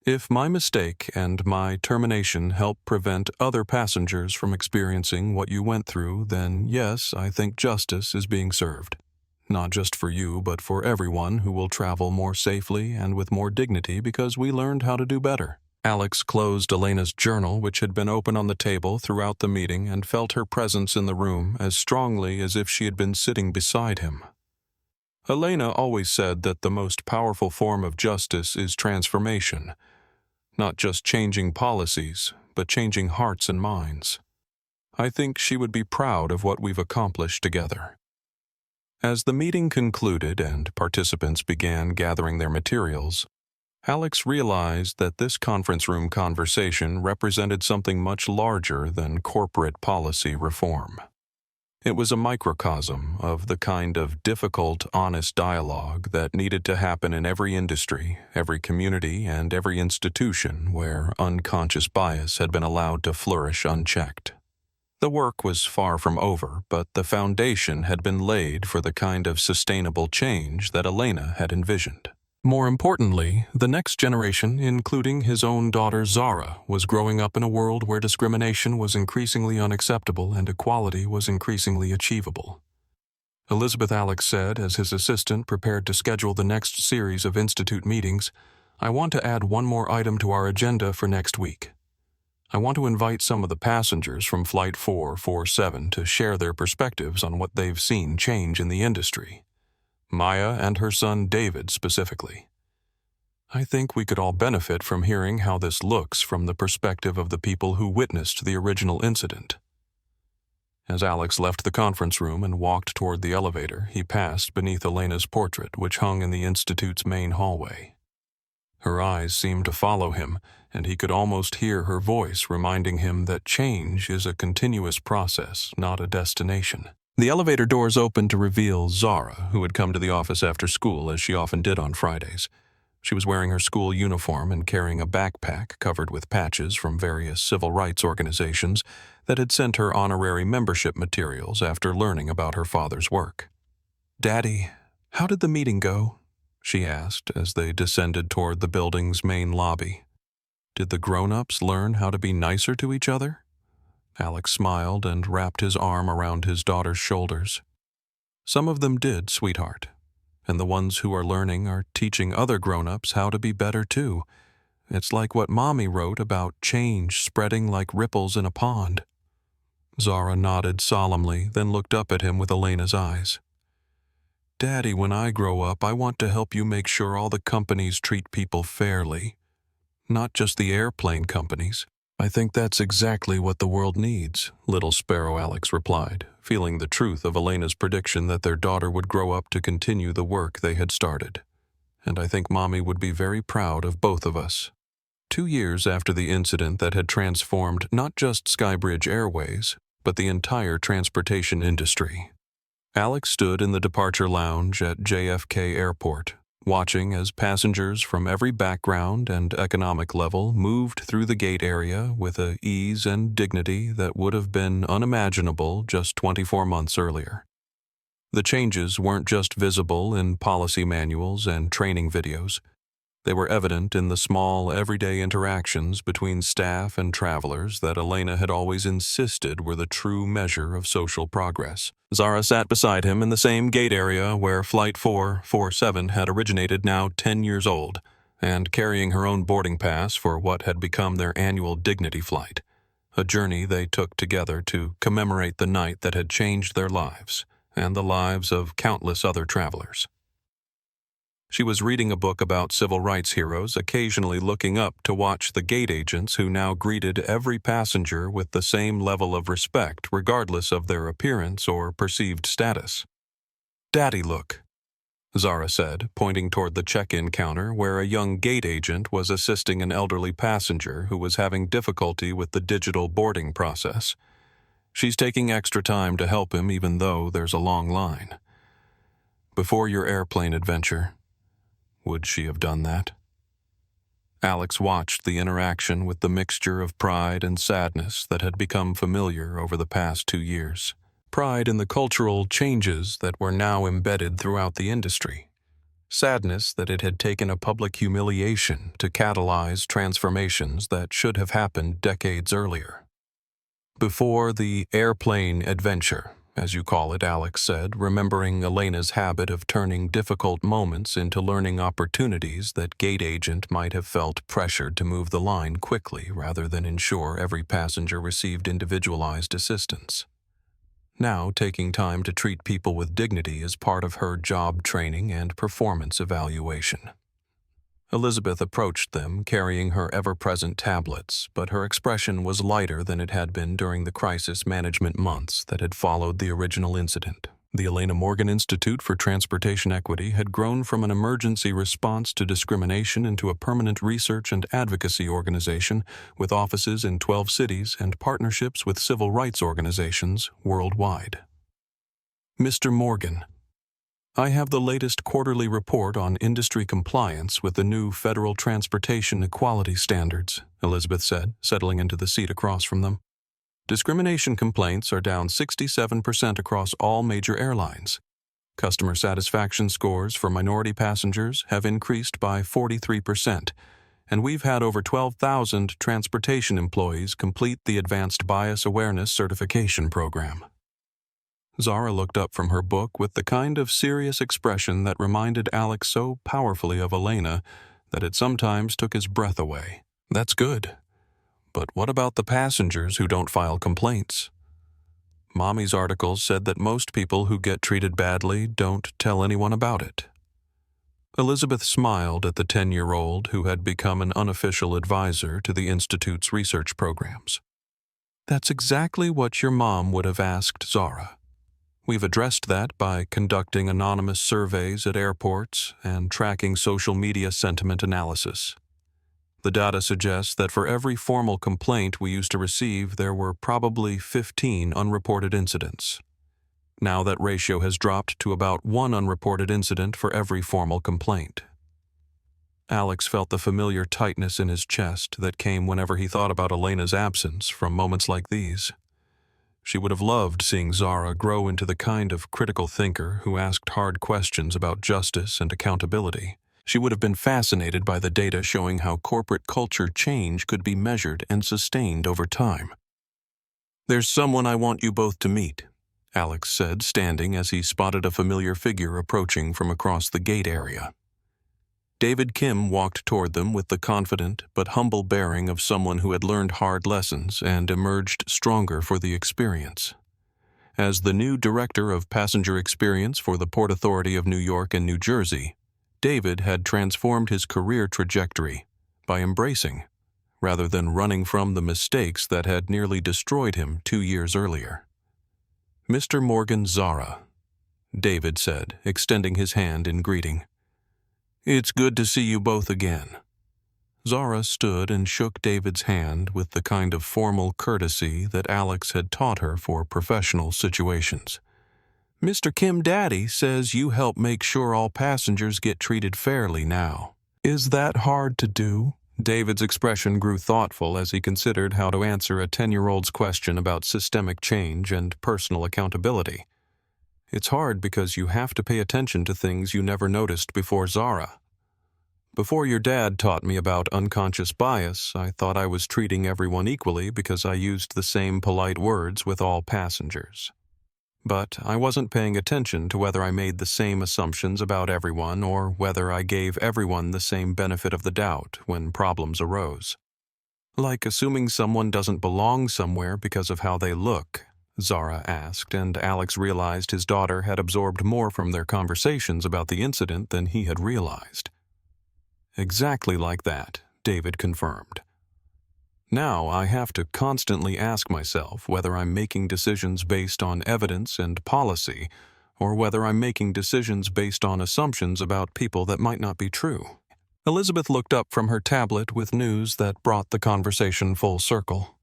If my mistake and my termination help prevent other passengers from experiencing what you went through, then yes, I think justice is being served. Not just for you, but for everyone who will travel more safely and with more dignity because we learned how to do better. Alex closed Elena's journal, which had been open on the table throughout the meeting, and felt her presence in the room as strongly as if she had been sitting beside him. Elena always said that the most powerful form of justice is transformation, not just changing policies, but changing hearts and minds. I think she would be proud of what we've accomplished together. As the meeting concluded and participants began gathering their materials, Alex realized that this conference room conversation represented something much larger than corporate policy reform. It was a microcosm of the kind of difficult, honest dialogue that needed to happen in every industry, every community, and every institution where unconscious bias had been allowed to flourish unchecked. The work was far from over, but the foundation had been laid for the kind of sustainable change that Elena had envisioned. More importantly, the next generation, including his own daughter Zara, was growing up in a world where discrimination was increasingly unacceptable and equality was increasingly achievable. Elizabeth Alex said, as his assistant prepared to schedule the next series of Institute meetings, I want to add one more item to our agenda for next week. I want to invite some of the passengers from Flight 447 to share their perspectives on what they've seen change in the industry. Maya and her son David specifically. I think we could all benefit from hearing how this looks from the perspective of the people who witnessed the original incident. As Alex left the conference room and walked toward the elevator, he passed beneath Elena's portrait, which hung in the Institute's main hallway. Her eyes seemed to follow him, and he could almost hear her voice reminding him that change is a continuous process, not a destination. The elevator doors opened to reveal Zara, who had come to the office after school, as she often did on Fridays. She was wearing her school uniform and carrying a backpack covered with patches from various civil rights organizations that had sent her honorary membership materials after learning about her father's work. "Daddy, how did the meeting go?" she asked as they descended toward the building's main lobby. "Did the grown-ups learn how to be nicer to each other?" Alex smiled and wrapped his arm around his daughter's shoulders. "Some of them did, sweetheart. And the ones who are learning are teaching other grown-ups how to be better too. It's like what Mommy wrote about change spreading like ripples in a pond." Zara nodded solemnly, then looked up at him with Elena's eyes. "Daddy, when I grow up, I want to help you make sure all the companies treat people fairly. Not just the airplane companies, "I think that's exactly what the world needs," little Sparrow Alex replied, feeling the truth of Elena's prediction that their daughter would grow up to continue the work they had started. "And I think Mommy would be very proud of both of us." 2 years after the incident that had transformed not just SkyBridge Airways, but the entire transportation industry, Alex stood in the departure lounge at JFK Airport, watching as passengers from every background and economic level moved through the gate area with a ease and dignity that would have been unimaginable just 24 months earlier. The changes weren't just visible in policy manuals and training videos. They were evident in the small, everyday interactions between staff and travelers that Elena had always insisted were the true measure of social progress. Zara sat beside him in the same gate area where Flight 447 had originated, now 10 years old, and carrying her own boarding pass for what had become their annual Dignity flight, a journey they took together to commemorate the night that had changed their lives and the lives of countless other travelers. She was reading a book about civil rights heroes, occasionally looking up to watch the gate agents who now greeted every passenger with the same level of respect regardless of their appearance or perceived status. "Daddy, look," Zara said, pointing toward the check-in counter where a young gate agent was assisting an elderly passenger who was having difficulty with the digital boarding process. "She's taking extra time to help him even though there's a long line. Before your airplane adventure, would she have done that?" Alex watched the interaction with the mixture of pride and sadness that had become familiar over the past 2 years. Pride in the cultural changes that were now embedded throughout the industry. Sadness that it had taken a public humiliation to catalyze transformations that should have happened decades earlier. "Before the airplane adventure, as you call it," Alex said, remembering Elena's habit of turning difficult moments into learning opportunities that gate agent might have felt pressured to move the line quickly rather than ensure every passenger received individualized assistance. Now, taking time to treat people with dignity is part of her job training and performance evaluation. Elizabeth approached them, carrying her ever-present tablets, but her expression was lighter than it had been during the crisis management months that had followed the original incident. The Elena Morgan Institute for Transportation Equity had grown from an emergency response to discrimination into a permanent research and advocacy organization with offices in 12 cities and partnerships with civil rights organizations worldwide. "Mr. Morgan, I have the latest quarterly report on industry compliance with the new federal transportation equality standards," Elizabeth said, settling into the seat across from them. "Discrimination complaints are down 67% across all major airlines. Customer satisfaction scores for minority passengers have increased by 43%, and we've had over 12,000 transportation employees complete the Advanced Bias Awareness Certification program." Zara looked up from her book with the kind of serious expression that reminded Alex so powerfully of Elena that it sometimes took his breath away. "That's good. But what about the passengers who don't file complaints? Mommy's articles said that most people who get treated badly don't tell anyone about it." Elizabeth smiled at the 10-year-old who had become an unofficial advisor to the Institute's research programs. "That's exactly what your mom would have asked Zara. We've addressed that by conducting anonymous surveys at airports and tracking social media sentiment analysis. The data suggests that for every formal complaint we used to receive, there were probably 15 unreported incidents. Now that ratio has dropped to about 1 unreported incident for every formal complaint." Alex felt the familiar tightness in his chest that came whenever he thought about Elena's absence from moments like these. She would have loved seeing Zara grow into the kind of critical thinker who asked hard questions about justice and accountability. She would have been fascinated by the data showing how corporate culture change could be measured and sustained over time. "There's someone I want you both to meet," Alex said, standing as he spotted a familiar figure approaching from across the gate area. David Kim walked toward them with the confident but humble bearing of someone who had learned hard lessons and emerged stronger for the experience. As the new Director of Passenger Experience for the Port Authority of New York and New Jersey, David had transformed his career trajectory by embracing, rather than running from the mistakes that had nearly destroyed him 2 years earlier. "Mr. Morgan, Zara," David said, extending his hand in greeting. "It's good to see you both again." Zara stood and shook David's hand with the kind of formal courtesy that Alex had taught her for professional situations. "Mr. Kim Daddy says you help make sure all passengers get treated fairly now." "Is that hard to do?" David's expression grew thoughtful as he considered how to answer a 10-year-old's question about systemic change and personal accountability. "It's hard because you have to pay attention to things you never noticed before, Zara. Before your dad taught me about unconscious bias, I thought I was treating everyone equally because I used the same polite words with all passengers. But I wasn't paying attention to whether I made the same assumptions about everyone or whether I gave everyone the same benefit of the doubt when problems arose. Like assuming someone doesn't belong somewhere because of how they look," Zara asked, and Alex realized his daughter had absorbed more from their conversations about the incident than he had realized. "Exactly like that," David confirmed. "Now I have to constantly ask myself whether I'm making decisions based on evidence and policy, or whether I'm making decisions based on assumptions about people that might not be true." Elizabeth looked up from her tablet with news that brought the conversation full circle.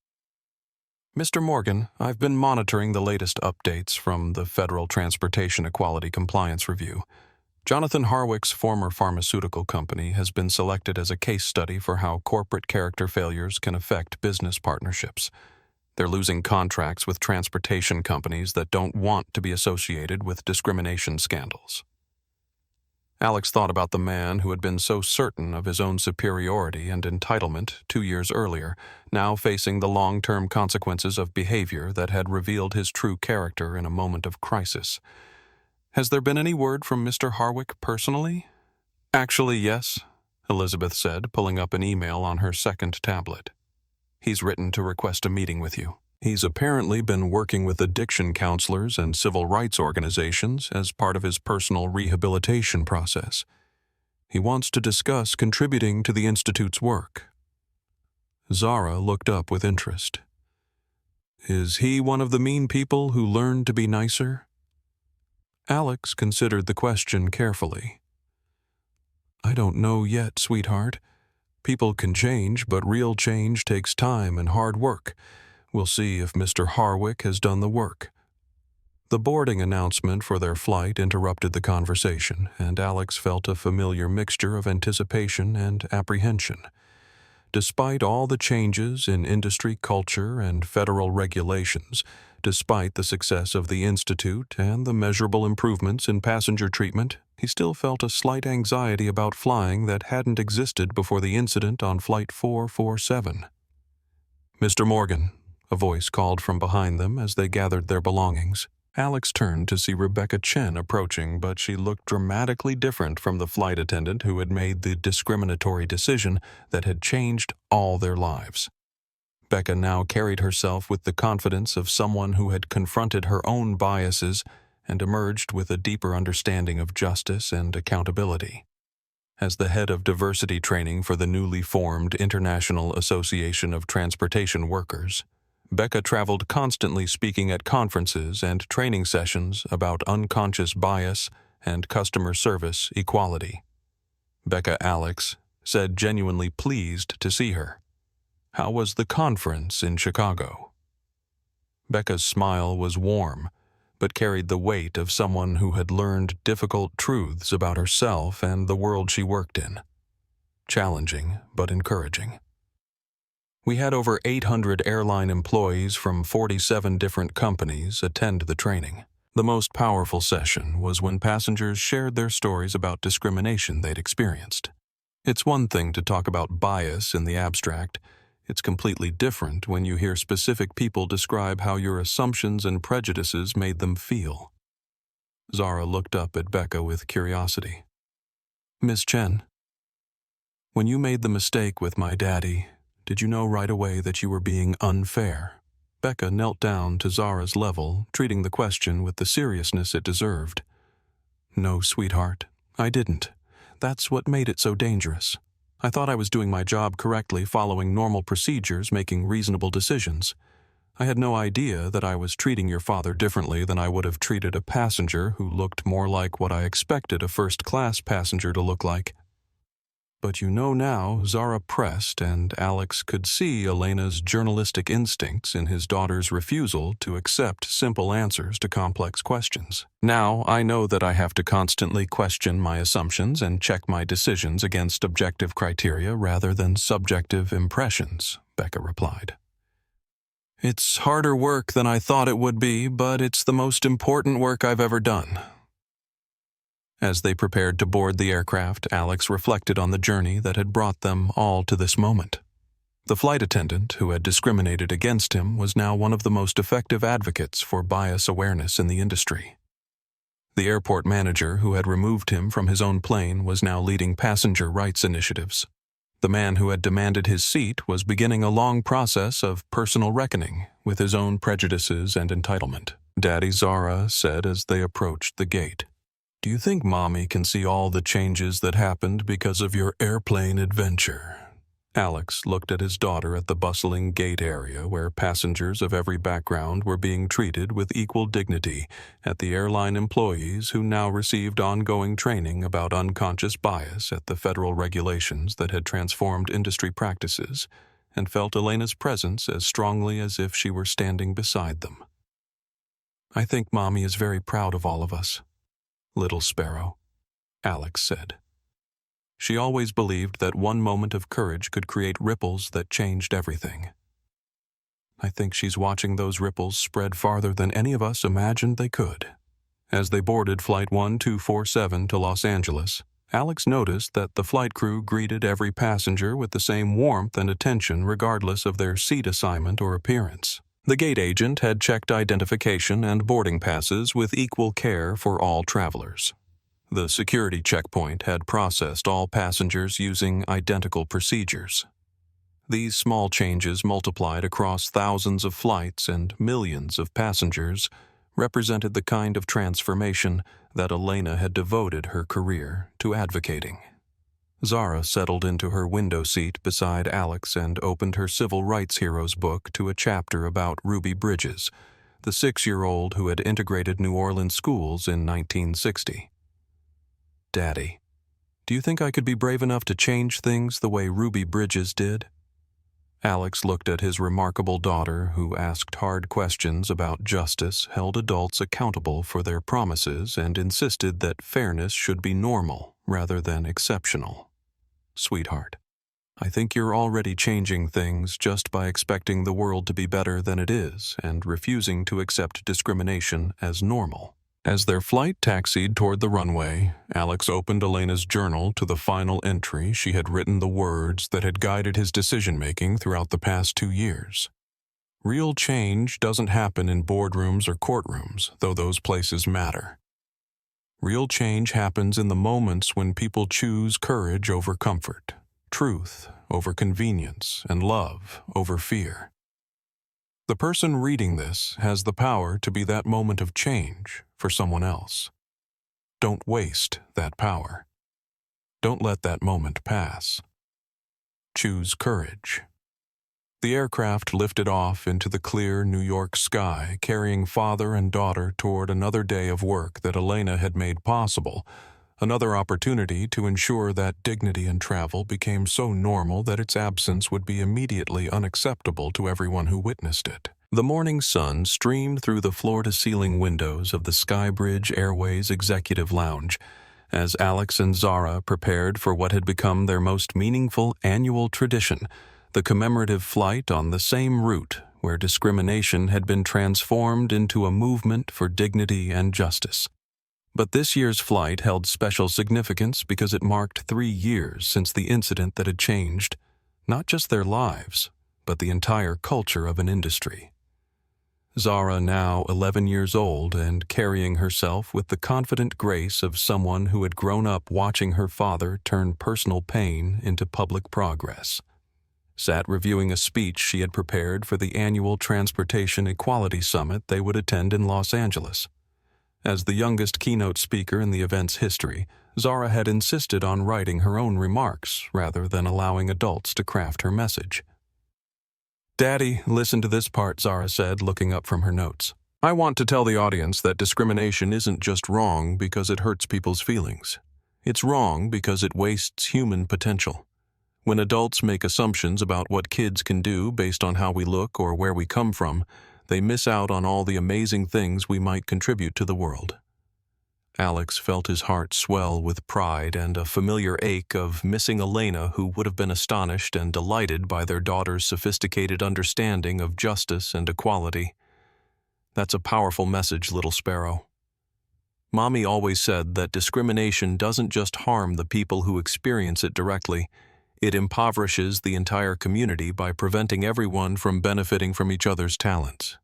"Mr. Morgan, I've been monitoring the latest updates from the Federal Transportation Equality Compliance Review. Jonathan Harwick's former pharmaceutical company has been selected as a case study for how corporate character failures can affect business partnerships. They're losing contracts with transportation companies that don't want to be associated with discrimination scandals." Alex thought about the man who had been so certain of his own superiority and entitlement 2 years earlier, now facing the long-term consequences of behavior that had revealed his true character in a moment of crisis. "Has there been any word from Mr. Harwick personally?" "Actually, yes," Elizabeth said, pulling up an email on her second tablet. "He's written to request a meeting with you. He's apparently been working with addiction counselors and civil rights organizations as part of his personal rehabilitation process. He wants to discuss contributing to the Institute's work." Zara looked up with interest. "Is he one of the mean people who learned to be nicer?" Alex considered the question carefully. "I don't know yet, sweetheart. People can change, but real change takes time and hard work. We'll see if Mr. Harwick has done the work." The boarding announcement for their flight interrupted the conversation, and Alex felt a familiar mixture of anticipation and apprehension. Despite all the changes in industry culture and federal regulations, despite the success of the Institute and the measurable improvements in passenger treatment, he still felt a slight anxiety about flying that hadn't existed before the incident on Flight 447. "Mr. Morgan," a voice called from behind them as they gathered their belongings. Alex turned to see Rebecca Chen approaching, but she looked dramatically different from the flight attendant who had made the discriminatory decision that had changed all their lives. Becca now carried herself with the confidence of someone who had confronted her own biases and emerged with a deeper understanding of justice and accountability. As the head of diversity training for the newly formed International Association of Transportation Workers, Becca traveled constantly speaking at conferences and training sessions about unconscious bias and customer service equality. Becca Alex said genuinely pleased to see her. How was the conference in Chicago? Becca's smile was warm, but carried the weight of someone who had learned difficult truths about herself and the world she worked in. Challenging, but encouraging. We had over 800 airline employees from 47 different companies attend the training. The most powerful session was when passengers shared their stories about discrimination they'd experienced. It's one thing to talk about bias in the abstract. It's completely different when you hear specific people describe how your assumptions and prejudices made them feel. Zara looked up at Becca with curiosity. "Miss Chen, when you made the mistake with my daddy, did you know right away that you were being unfair?" Becca knelt down to Zara's level, treating the question with the seriousness it deserved. "No, sweetheart, I didn't. That's what made it so dangerous. I thought I was doing my job correctly, following normal procedures, making reasonable decisions. I had no idea that I was treating your father differently than I would have treated a passenger who looked more like what I expected a first-class passenger to look like. But you know now, Zara pressed, and Alex could see Elena's journalistic instincts in his daughter's refusal to accept simple answers to complex questions. Now I know that I have to constantly question my assumptions and check my decisions against objective criteria rather than subjective impressions, Becca replied. It's harder work than I thought it would be, but it's the most important work I've ever done. As they prepared to board the aircraft, Alex reflected on the journey that had brought them all to this moment. The flight attendant who had discriminated against him was now one of the most effective advocates for bias awareness in the industry. The airport manager who had removed him from his own plane was now leading passenger rights initiatives. The man who had demanded his seat was beginning a long process of personal reckoning with his own prejudices and entitlement. Daddy, Zara said as they approached the gate. Do you think Mommy can see all the changes that happened because of your airplane adventure? Alex looked at his daughter at the bustling gate area where passengers of every background were being treated with equal dignity, at the airline employees who now received ongoing training about unconscious bias at the federal regulations that had transformed industry practices, and felt Elena's presence as strongly as if she were standing beside them. I think Mommy is very proud of all of us. Little sparrow, Alex said. She always believed that one moment of courage could create ripples that changed everything. I think she's watching those ripples spread farther than any of us imagined they could. As they boarded Flight 1247 to Los Angeles, Alex noticed that the flight crew greeted every passenger with the same warmth and attention regardless of their seat assignment or appearance. The gate agent had checked identification and boarding passes with equal care for all travelers. The security checkpoint had processed all passengers using identical procedures. These small changes multiplied across thousands of flights and millions of passengers represented the kind of transformation that Elena had devoted her career to advocating. Zara settled into her window seat beside Alex and opened her Civil Rights Heroes book to a chapter about Ruby Bridges, the 6-year-old who had integrated New Orleans schools in 1960. Daddy, do you think I could be brave enough to change things the way Ruby Bridges did? Alex looked at his remarkable daughter, who asked hard questions about justice, held adults accountable for their promises, and insisted that fairness should be normal rather than exceptional. Sweetheart, I think you're already changing things just by expecting the world to be better than it is and refusing to accept discrimination as normal. As their flight taxied toward the runway, Alex opened Elena's journal to the final entry. She had written the words that had guided his decision-making throughout the past 2 years. Real change doesn't happen in boardrooms or courtrooms, though those places matter. Real change happens in the moments when people choose courage over comfort, truth over convenience, and love over fear. The person reading this has the power to be that moment of change for someone else. Don't waste that power. Don't let that moment pass. Choose courage. The aircraft lifted off into the clear New York sky, carrying father and daughter toward another day of work that Elena had made possible, another opportunity to ensure that dignity in travel became so normal that its absence would be immediately unacceptable to everyone who witnessed it. The morning sun streamed through the floor-to-ceiling windows of the SkyBridge Airways Executive Lounge as Alex and Zara prepared for what had become their most meaningful annual tradition, the commemorative flight on the same route where discrimination had been transformed into a movement for dignity and justice. But this year's flight held special significance because it marked 3 years since the incident that had changed not just their lives, but the entire culture of an industry. Zara, now 11 years old and carrying herself with the confident grace of someone who had grown up watching her father turn personal pain into public progress, sat reviewing a speech she had prepared for the annual Transportation Equality Summit they would attend in Los Angeles. As the youngest keynote speaker in the event's history, Zara had insisted on writing her own remarks rather than allowing adults to craft her message. "Daddy, listen to this part," Zara said, looking up from her notes. "I want to tell the audience that discrimination isn't just wrong because it hurts people's feelings. It's wrong because it wastes human potential. When adults make assumptions about what kids can do based on how we look or where we come from, they miss out on all the amazing things we might contribute to the world." Alex felt his heart swell with pride and a familiar ache of missing Elena, who would have been astonished and delighted by their daughter's sophisticated understanding of justice and equality. "That's a powerful message, little sparrow. Mommy always said that discrimination doesn't just harm the people who experience it directly, it impoverishes the entire community by preventing everyone from benefiting from each other's talents."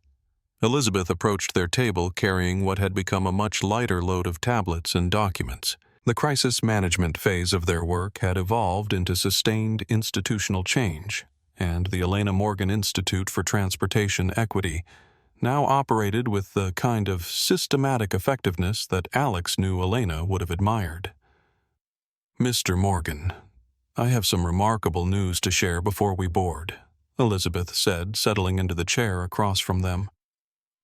Elizabeth approached their table carrying what had become a much lighter load of tablets and documents. The crisis management phase of their work had evolved into sustained institutional change, and the Elena Morgan Institute for Transportation Equity now operated with the kind of systematic effectiveness that Alex knew Elena would have admired. "Mr. Morgan, I have some remarkable news to share before we board," Elizabeth said, settling into the chair across from them.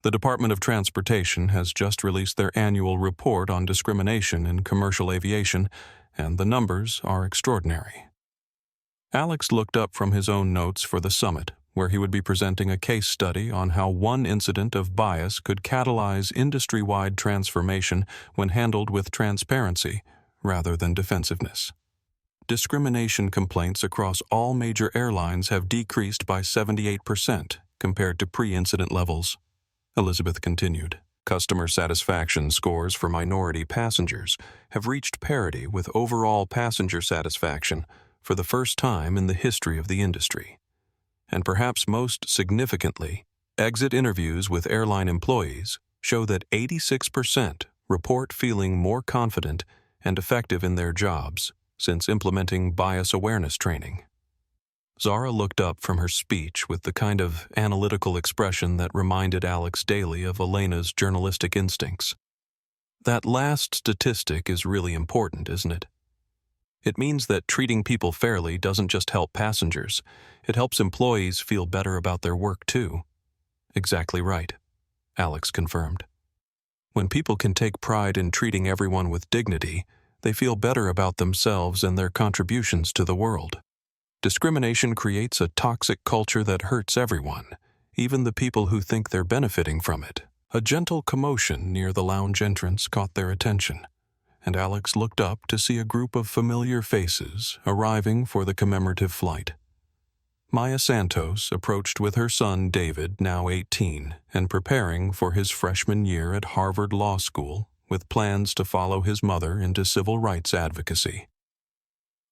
"The Department of Transportation has just released their annual report on discrimination in commercial aviation, and the numbers are extraordinary." Alex looked up from his own notes for the summit, where he would be presenting a case study on how one incident of bias could catalyze industry-wide transformation when handled with transparency rather than defensiveness. Discrimination complaints across all major airlines have decreased by 78% compared to pre-incident levels. Elizabeth continued. Customer satisfaction scores for minority passengers have reached parity with overall passenger satisfaction for the first time in the history of the industry. And perhaps most significantly, exit interviews with airline employees show that 86% report feeling more confident and effective in their jobs since implementing bias awareness training. Zara looked up from her speech with the kind of analytical expression that reminded Alex daily of Elena's journalistic instincts. "That last statistic is really important, isn't it? It means that treating people fairly doesn't just help passengers, it helps employees feel better about their work too." "Exactly right," Alex confirmed. "When people can take pride in treating everyone with dignity, they feel better about themselves and their contributions to the world. Discrimination creates a toxic culture that hurts everyone, even the people who think they're benefiting from it." A gentle commotion near the lounge entrance caught their attention, and Alex looked up to see a group of familiar faces arriving for the commemorative flight. Maya Santos approached with her son David, now 18, and preparing for his freshman year at Harvard Law School, with plans to follow his mother into civil rights advocacy.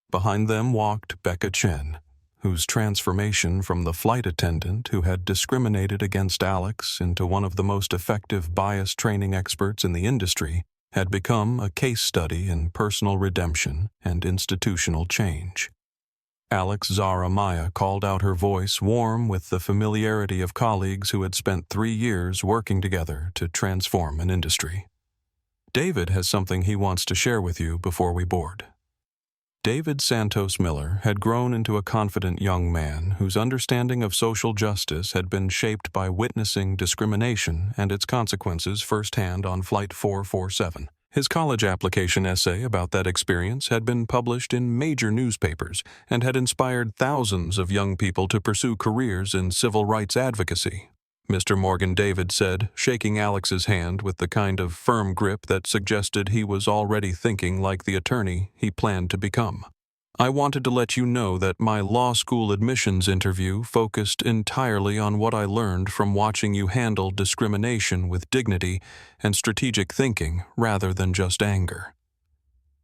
Behind them walked Rebecca Chen, whose transformation from the flight attendant who had discriminated against Alex into one of the most effective bias training experts in the industry had become a case study in personal redemption and institutional change. Alex Zara Maya called out, her voice warm with the familiarity of colleagues who had spent 3 years working together to transform an industry. "David has something he wants to share with you before we board." David Santos Miller had grown into a confident young man whose understanding of social justice had been shaped by witnessing discrimination and its consequences firsthand on Flight 447. His college application essay about that experience had been published in major newspapers and had inspired thousands of young people to pursue careers in civil rights advocacy. Mr. Morgan, David said, shaking Alex's hand with the kind of firm grip that suggested he was already thinking like the attorney he planned to become. "I wanted to let you know that my law school admissions interview focused entirely on what I learned from watching you handle discrimination with dignity and strategic thinking rather than just anger."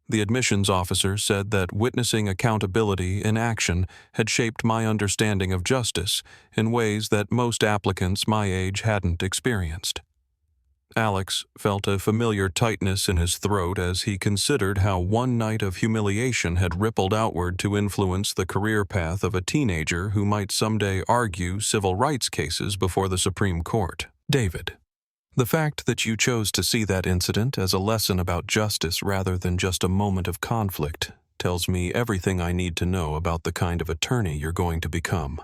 The admissions officer said that witnessing accountability in action had shaped my understanding of justice in ways that most applicants my age hadn't experienced. Alex felt a familiar tightness in his throat as he considered how one night of humiliation had rippled outward to influence the career path of a teenager who might someday argue civil rights cases before the Supreme Court. "David, The fact that you chose to see that incident as a lesson about justice rather than just a moment of conflict tells me everything I need to know about the kind of attorney you're going to become.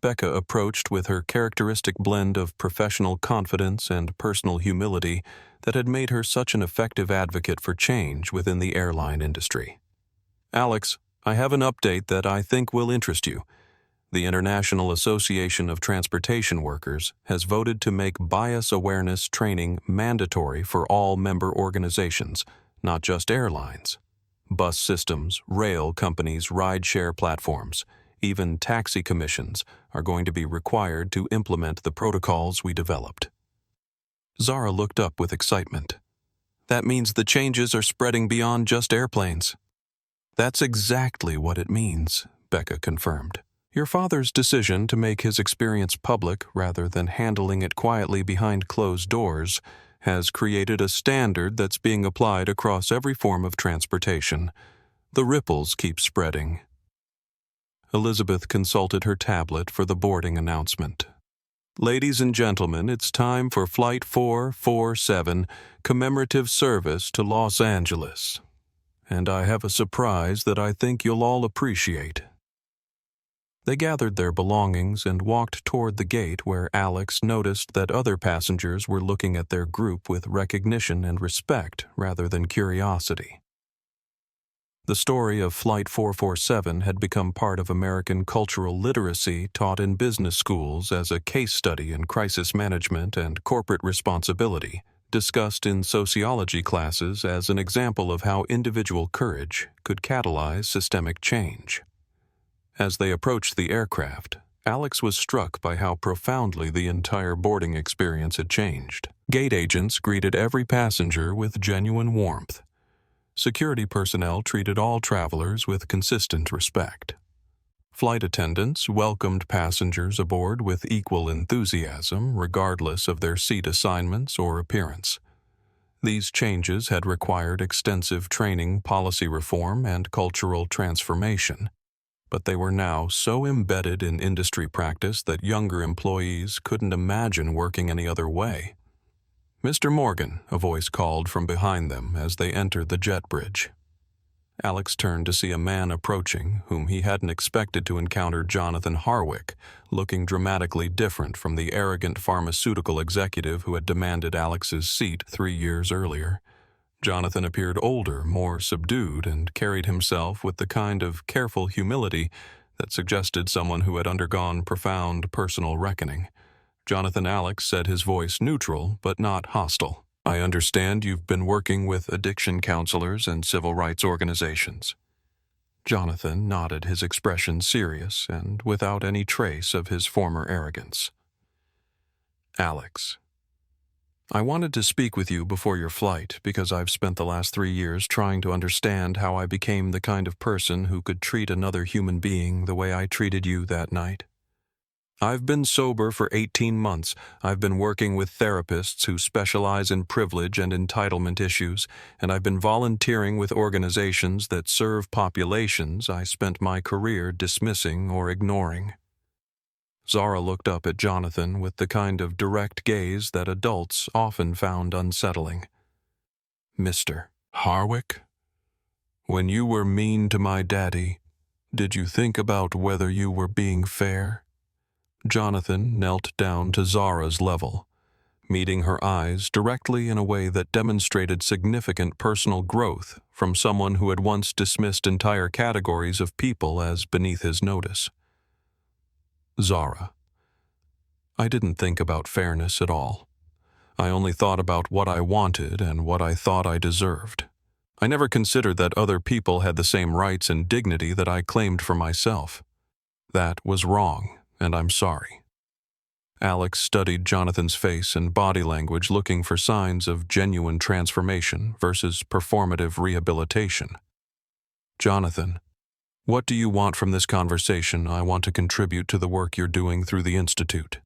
Becca approached with her characteristic blend of professional confidence and personal humility that had made her such an effective advocate for change within the airline industry. Alex, I have an update that I think will interest you. The International Association of Transportation Workers has voted to make bias awareness training mandatory for all member organizations, not just airlines. Bus systems, rail companies, rideshare platforms, even taxi commissions are going to be required to implement the protocols we developed. Zara looked up with excitement. That means the changes are spreading beyond just airplanes. That's exactly what it means, Becca confirmed. Your father's decision to make his experience public rather than handling it quietly behind closed doors has created a standard that's being applied across every form of transportation. The ripples keep spreading. Elizabeth consulted her tablet for the boarding announcement. Ladies and gentlemen, it's time for Flight 447, commemorative service to Los Angeles. And I have a surprise that I think you'll all appreciate. They gathered their belongings and walked toward the gate where Alex noticed that other passengers were looking at their group with recognition and respect rather than curiosity. The story of Flight 447 had become part of American cultural literacy taught in business schools as a case study in crisis management and corporate responsibility, discussed in sociology classes as an example of how individual courage could catalyze systemic change. As they approached the aircraft, Alex was struck by how profoundly the entire boarding experience had changed. Gate agents greeted every passenger with genuine warmth. Security personnel treated all travelers with consistent respect. Flight attendants welcomed passengers aboard with equal enthusiasm, regardless of their seat assignments or appearance. These changes had required extensive training, policy reform, and cultural transformation, but they were now so embedded in industry practice that younger employees couldn't imagine working any other way. Mr. Morgan, a voice called from behind them as they entered the jet bridge. Alex turned to see a man approaching whom he hadn't expected to encounter: Jonathan Harwick, looking dramatically different from the arrogant pharmaceutical executive who had demanded Alex's seat 3 years earlier. Jonathan appeared older, more subdued, and carried himself with the kind of careful humility that suggested someone who had undergone profound personal reckoning. Jonathan Alex said, his voice neutral but not hostile. I understand you've been working with addiction counselors and civil rights organizations. Jonathan nodded, his expression serious and without any trace of his former arrogance. Alex, I wanted to speak with you before your flight because I've spent the last 3 years trying to understand how I became the kind of person who could treat another human being the way I treated you that night. I've been sober for 18 months. I've been working with therapists who specialize in privilege and entitlement issues, and I've been volunteering with organizations that serve populations I spent my career dismissing or ignoring. Zara looked up at Jonathan with the kind of direct gaze that adults often found unsettling. Mr. Harwick, when you were mean to my daddy, did you think about whether you were being fair? Jonathan knelt down to Zara's level, meeting her eyes directly in a way that demonstrated significant personal growth from someone who had once dismissed entire categories of people as beneath his notice. Zara, I didn't think about fairness at all. I only thought about what I wanted and what I thought I deserved. I never considered that other people had the same rights and dignity that I claimed for myself. That was wrong, and I'm sorry. Alex studied Jonathan's face and body language, looking for signs of genuine transformation versus performative rehabilitation. Jonathan, what do you want from this conversation? I want to contribute to the work you're doing through the Institute,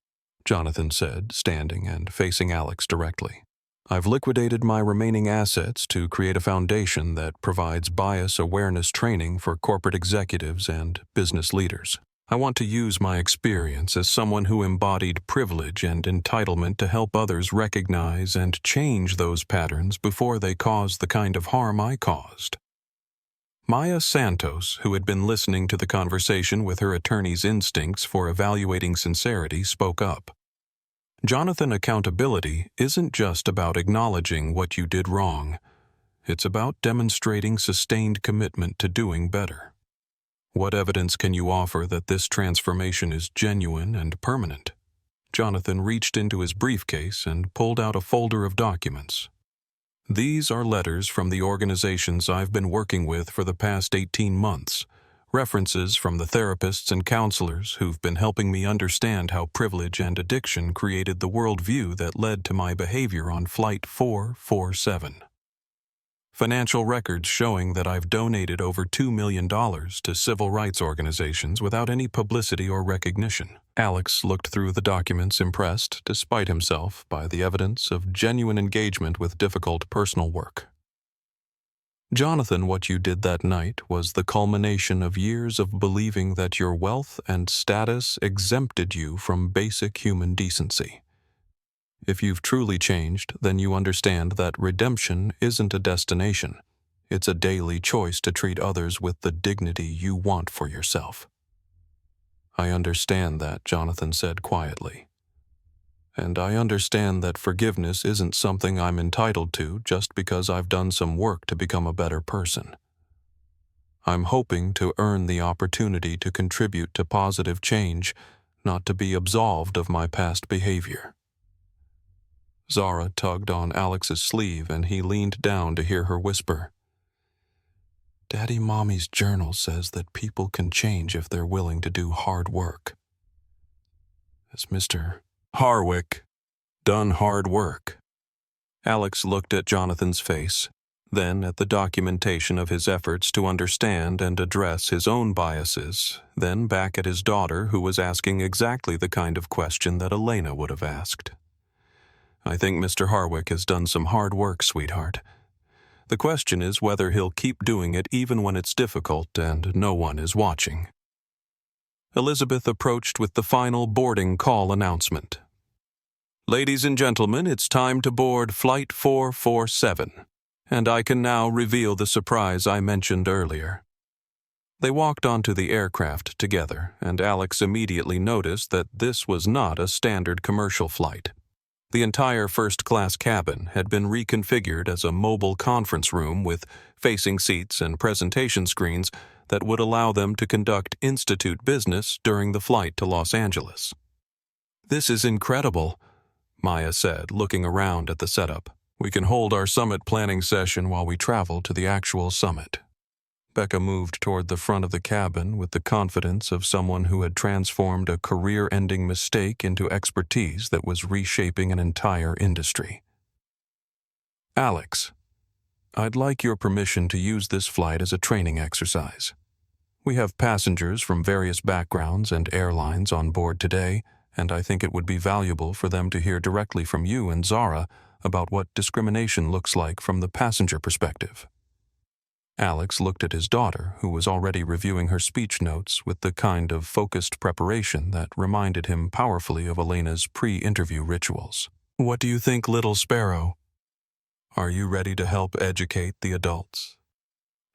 Jonathan said, standing and facing Alex directly. I've liquidated my remaining assets to create a foundation that provides bias awareness training for corporate executives and business leaders. I want to use my experience as someone who embodied privilege and entitlement to help others recognize and change those patterns before they cause the kind of harm I caused. Maya Santos, who had been listening to the conversation with her attorney's instincts for evaluating sincerity, spoke up. Jonathan, accountability isn't just about acknowledging what you did wrong. It's about demonstrating sustained commitment to doing better. What evidence can you offer that this transformation is genuine and permanent? Jonathan reached into his briefcase and pulled out a folder of documents. These are letters from the organizations I've been working with for the past 18 months, references from the therapists and counselors who've been helping me understand how privilege and addiction created the worldview that led to my behavior on Flight 447. Financial records showing that I've donated over $2 million to civil rights organizations without any publicity or recognition. Alex looked through the documents, impressed, despite himself, by the evidence of genuine engagement with difficult personal work. Jonathan, what you did that night was the culmination of years of believing that your wealth and status exempted you from basic human decency. If you've truly changed, then you understand that redemption isn't a destination. It's a daily choice to treat others with the dignity you want for yourself. I understand that, Jonathan said quietly. And I understand that forgiveness isn't something I'm entitled to just because I've done some work to become a better person. I'm hoping to earn the opportunity to contribute to positive change, not to be absolved of my past behavior. Zara tugged on Alex's sleeve and he leaned down to hear her whisper. Daddy Mommy's journal says that people can change if they're willing to do hard work. Has Mr. Harwick done hard work? Alex looked at Jonathan's face, then at the documentation of his efforts to understand and address his own biases, then back at his daughter who was asking exactly the kind of question that Elena would have asked. I think Mr. Harwick has done some hard work, sweetheart. The question is whether he'll keep doing it even when it's difficult and no one is watching. Elizabeth approached with the final boarding call announcement. Ladies and gentlemen, it's time to board Flight 447, and I can now reveal the surprise I mentioned earlier. They walked onto the aircraft together, and Alex immediately noticed that this was not a standard commercial flight. The entire first-class cabin had been reconfigured as a mobile conference room with facing seats and presentation screens that would allow them to conduct institute business during the flight to Los Angeles. This is incredible, Maya said, looking around at the setup. We can hold our summit planning session while we travel to the actual summit. Becca moved toward the front of the cabin with the confidence of someone who had transformed a career-ending mistake into expertise that was reshaping an entire industry. Alex, I'd like your permission to use this flight as a training exercise. We have passengers from various backgrounds and airlines on board today, and I think it would be valuable for them to hear directly from you and Zara about what discrimination looks like from the passenger perspective. Alex looked at his daughter, who was already reviewing her speech notes with the kind of focused preparation that reminded him powerfully of Elena's pre-interview rituals. What do you think, little sparrow? Are you ready to help educate the adults?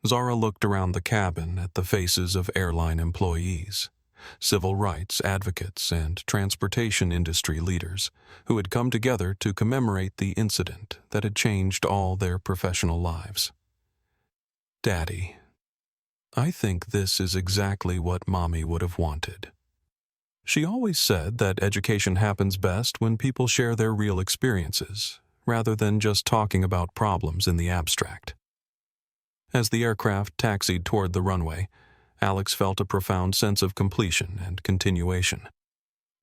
Zara looked around the cabin at the faces of airline employees, civil rights advocates, and transportation industry leaders who had come together to commemorate the incident that had changed all their professional lives. Daddy, I think this is exactly what Mommy would have wanted. She always said that education happens best when people share their real experiences, rather than just talking about problems in the abstract. As the aircraft taxied toward the runway, Alex felt a profound sense of completion and continuation.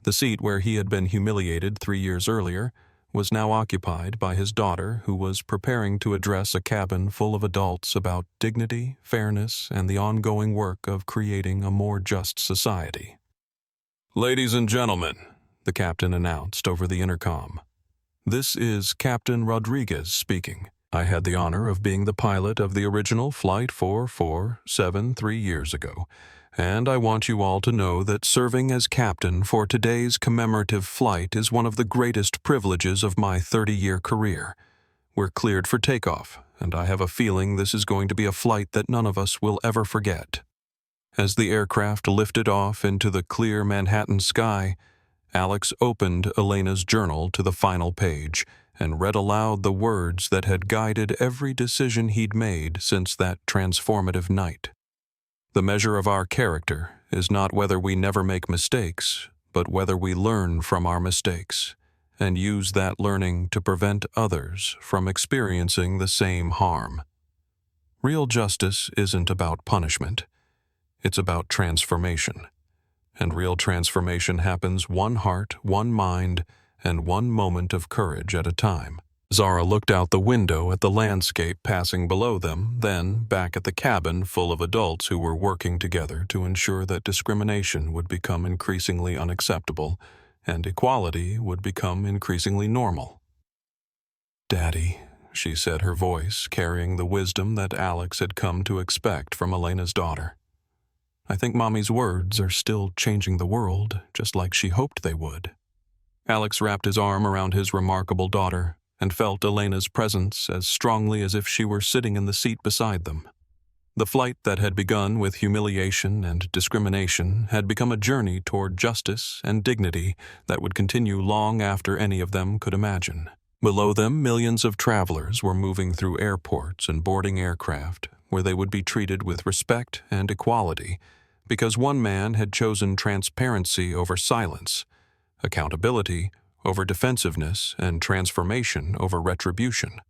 The seat where he had been humiliated 3 years earlier was now occupied by his daughter, who was preparing to address a cabin full of adults about dignity, fairness, and the ongoing work of creating a more just society. Ladies and gentlemen, the captain announced over the intercom. This is Captain Rodriguez speaking. I had the honor of being the pilot of the original Flight 447 3 years ago, and I want you all to know that serving as captain for today's commemorative flight is one of the greatest privileges of my 30-year career. We're cleared for takeoff, and I have a feeling this is going to be a flight that none of us will ever forget." As the aircraft lifted off into the clear Manhattan sky, Alex opened Elena's journal to the final page and read aloud the words that had guided every decision he'd made since that transformative night. "The measure of our character is not whether we never make mistakes, but whether we learn from our mistakes and use that learning to prevent others from experiencing the same harm. Real justice isn't about punishment. It's about transformation. And real transformation happens one heart, one mind, and one moment of courage at a time." Zara looked out the window at the landscape passing below them, then back at the cabin full of adults who were working together to ensure that discrimination would become increasingly unacceptable and equality would become increasingly normal. "Daddy," she said, her voice carrying the wisdom that Alex had come to expect from Elena's daughter. "I think Mommy's words are still changing the world, just like she hoped they would." Alex wrapped his arm around his remarkable daughter and felt Elena's presence as strongly as if she were sitting in the seat beside them. The flight that had begun with humiliation and discrimination had become a journey toward justice and dignity that would continue long after any of them could imagine. Below them, millions of travelers were moving through airports and boarding aircraft, where they would be treated with respect and equality, because one man had chosen transparency over silence, accountability over defensiveness, and transformation over retribution.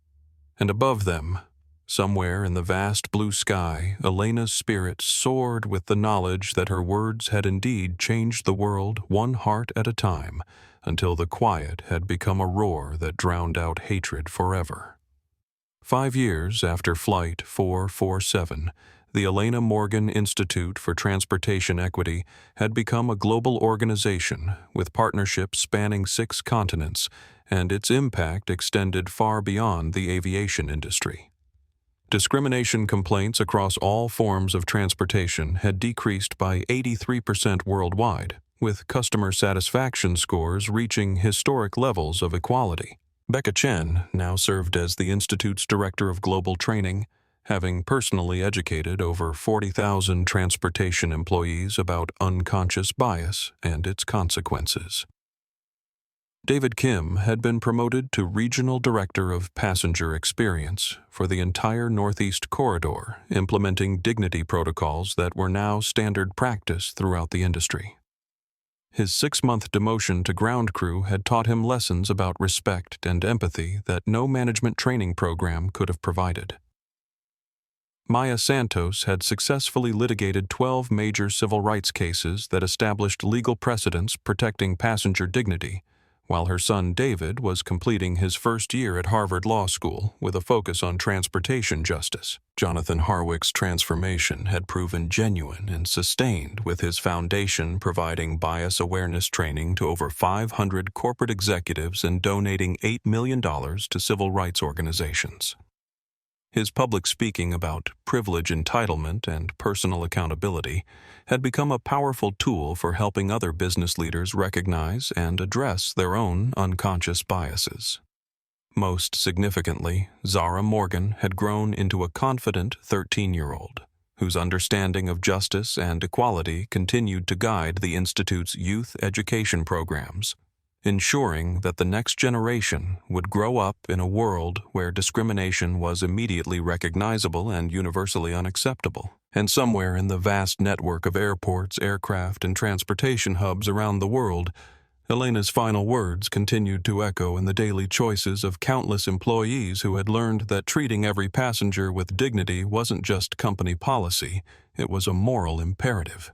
And above them, somewhere in the vast blue sky, Elena's spirit soared with the knowledge that her words had indeed changed the world one heart at a time, until the quiet had become a roar that drowned out hatred forever. 5 years after Flight 447, the Elena Morgan Institute for Transportation Equity had become a global organization with partnerships spanning 6 continents, and its impact extended far beyond the aviation industry. Discrimination complaints across all forms of transportation had decreased by 83% worldwide, with customer satisfaction scores reaching historic levels of equality. Rebecca Chen now served as the Institute's Director of Global Training, having personally educated over 40,000 transportation employees about unconscious bias and its consequences. David Kim had been promoted to Regional Director of Passenger Experience for the entire Northeast Corridor, implementing dignity protocols that were now standard practice throughout the industry. His 6-month demotion to ground crew had taught him lessons about respect and empathy that no management training program could have provided. Maya Santos had successfully litigated 12 major civil rights cases that established legal precedents protecting passenger dignity, while her son David was completing his first year at Harvard Law School with a focus on transportation justice. Jonathan Harwick's transformation had proven genuine and sustained, with his foundation providing bias awareness training to over 500 corporate executives and donating $8 million to civil rights organizations. His public speaking about privilege entitlement and personal accountability had become a powerful tool for helping other business leaders recognize and address their own unconscious biases. Most significantly, Zara Morgan had grown into a confident 13-year-old, whose understanding of justice and equality continued to guide the Institute's youth education programs, ensuring that the next generation would grow up in a world where discrimination was immediately recognizable and universally unacceptable. And somewhere in the vast network of airports, aircraft, and transportation hubs around the world, Elena's final words continued to echo in the daily choices of countless employees who had learned that treating every passenger with dignity wasn't just company policy, it was a moral imperative.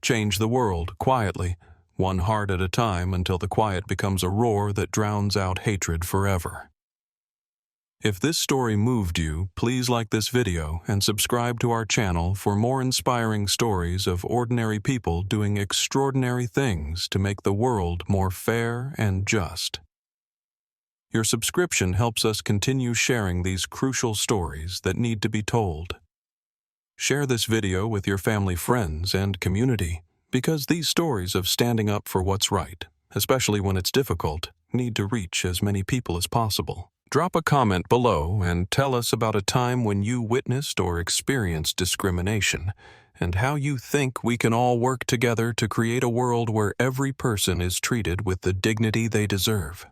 Change the world quietly, one heart at a time, until the quiet becomes a roar that drowns out hatred forever. If this story moved you, please like this video and subscribe to our channel for more inspiring stories of ordinary people doing extraordinary things to make the world more fair and just. Your subscription helps us continue sharing these crucial stories that need to be told. Share this video with your family, friends, and community, because these stories of standing up for what's right, especially when it's difficult, need to reach as many people as possible. Drop a comment below and tell us about a time when you witnessed or experienced discrimination, and how you think we can all work together to create a world where every person is treated with the dignity they deserve.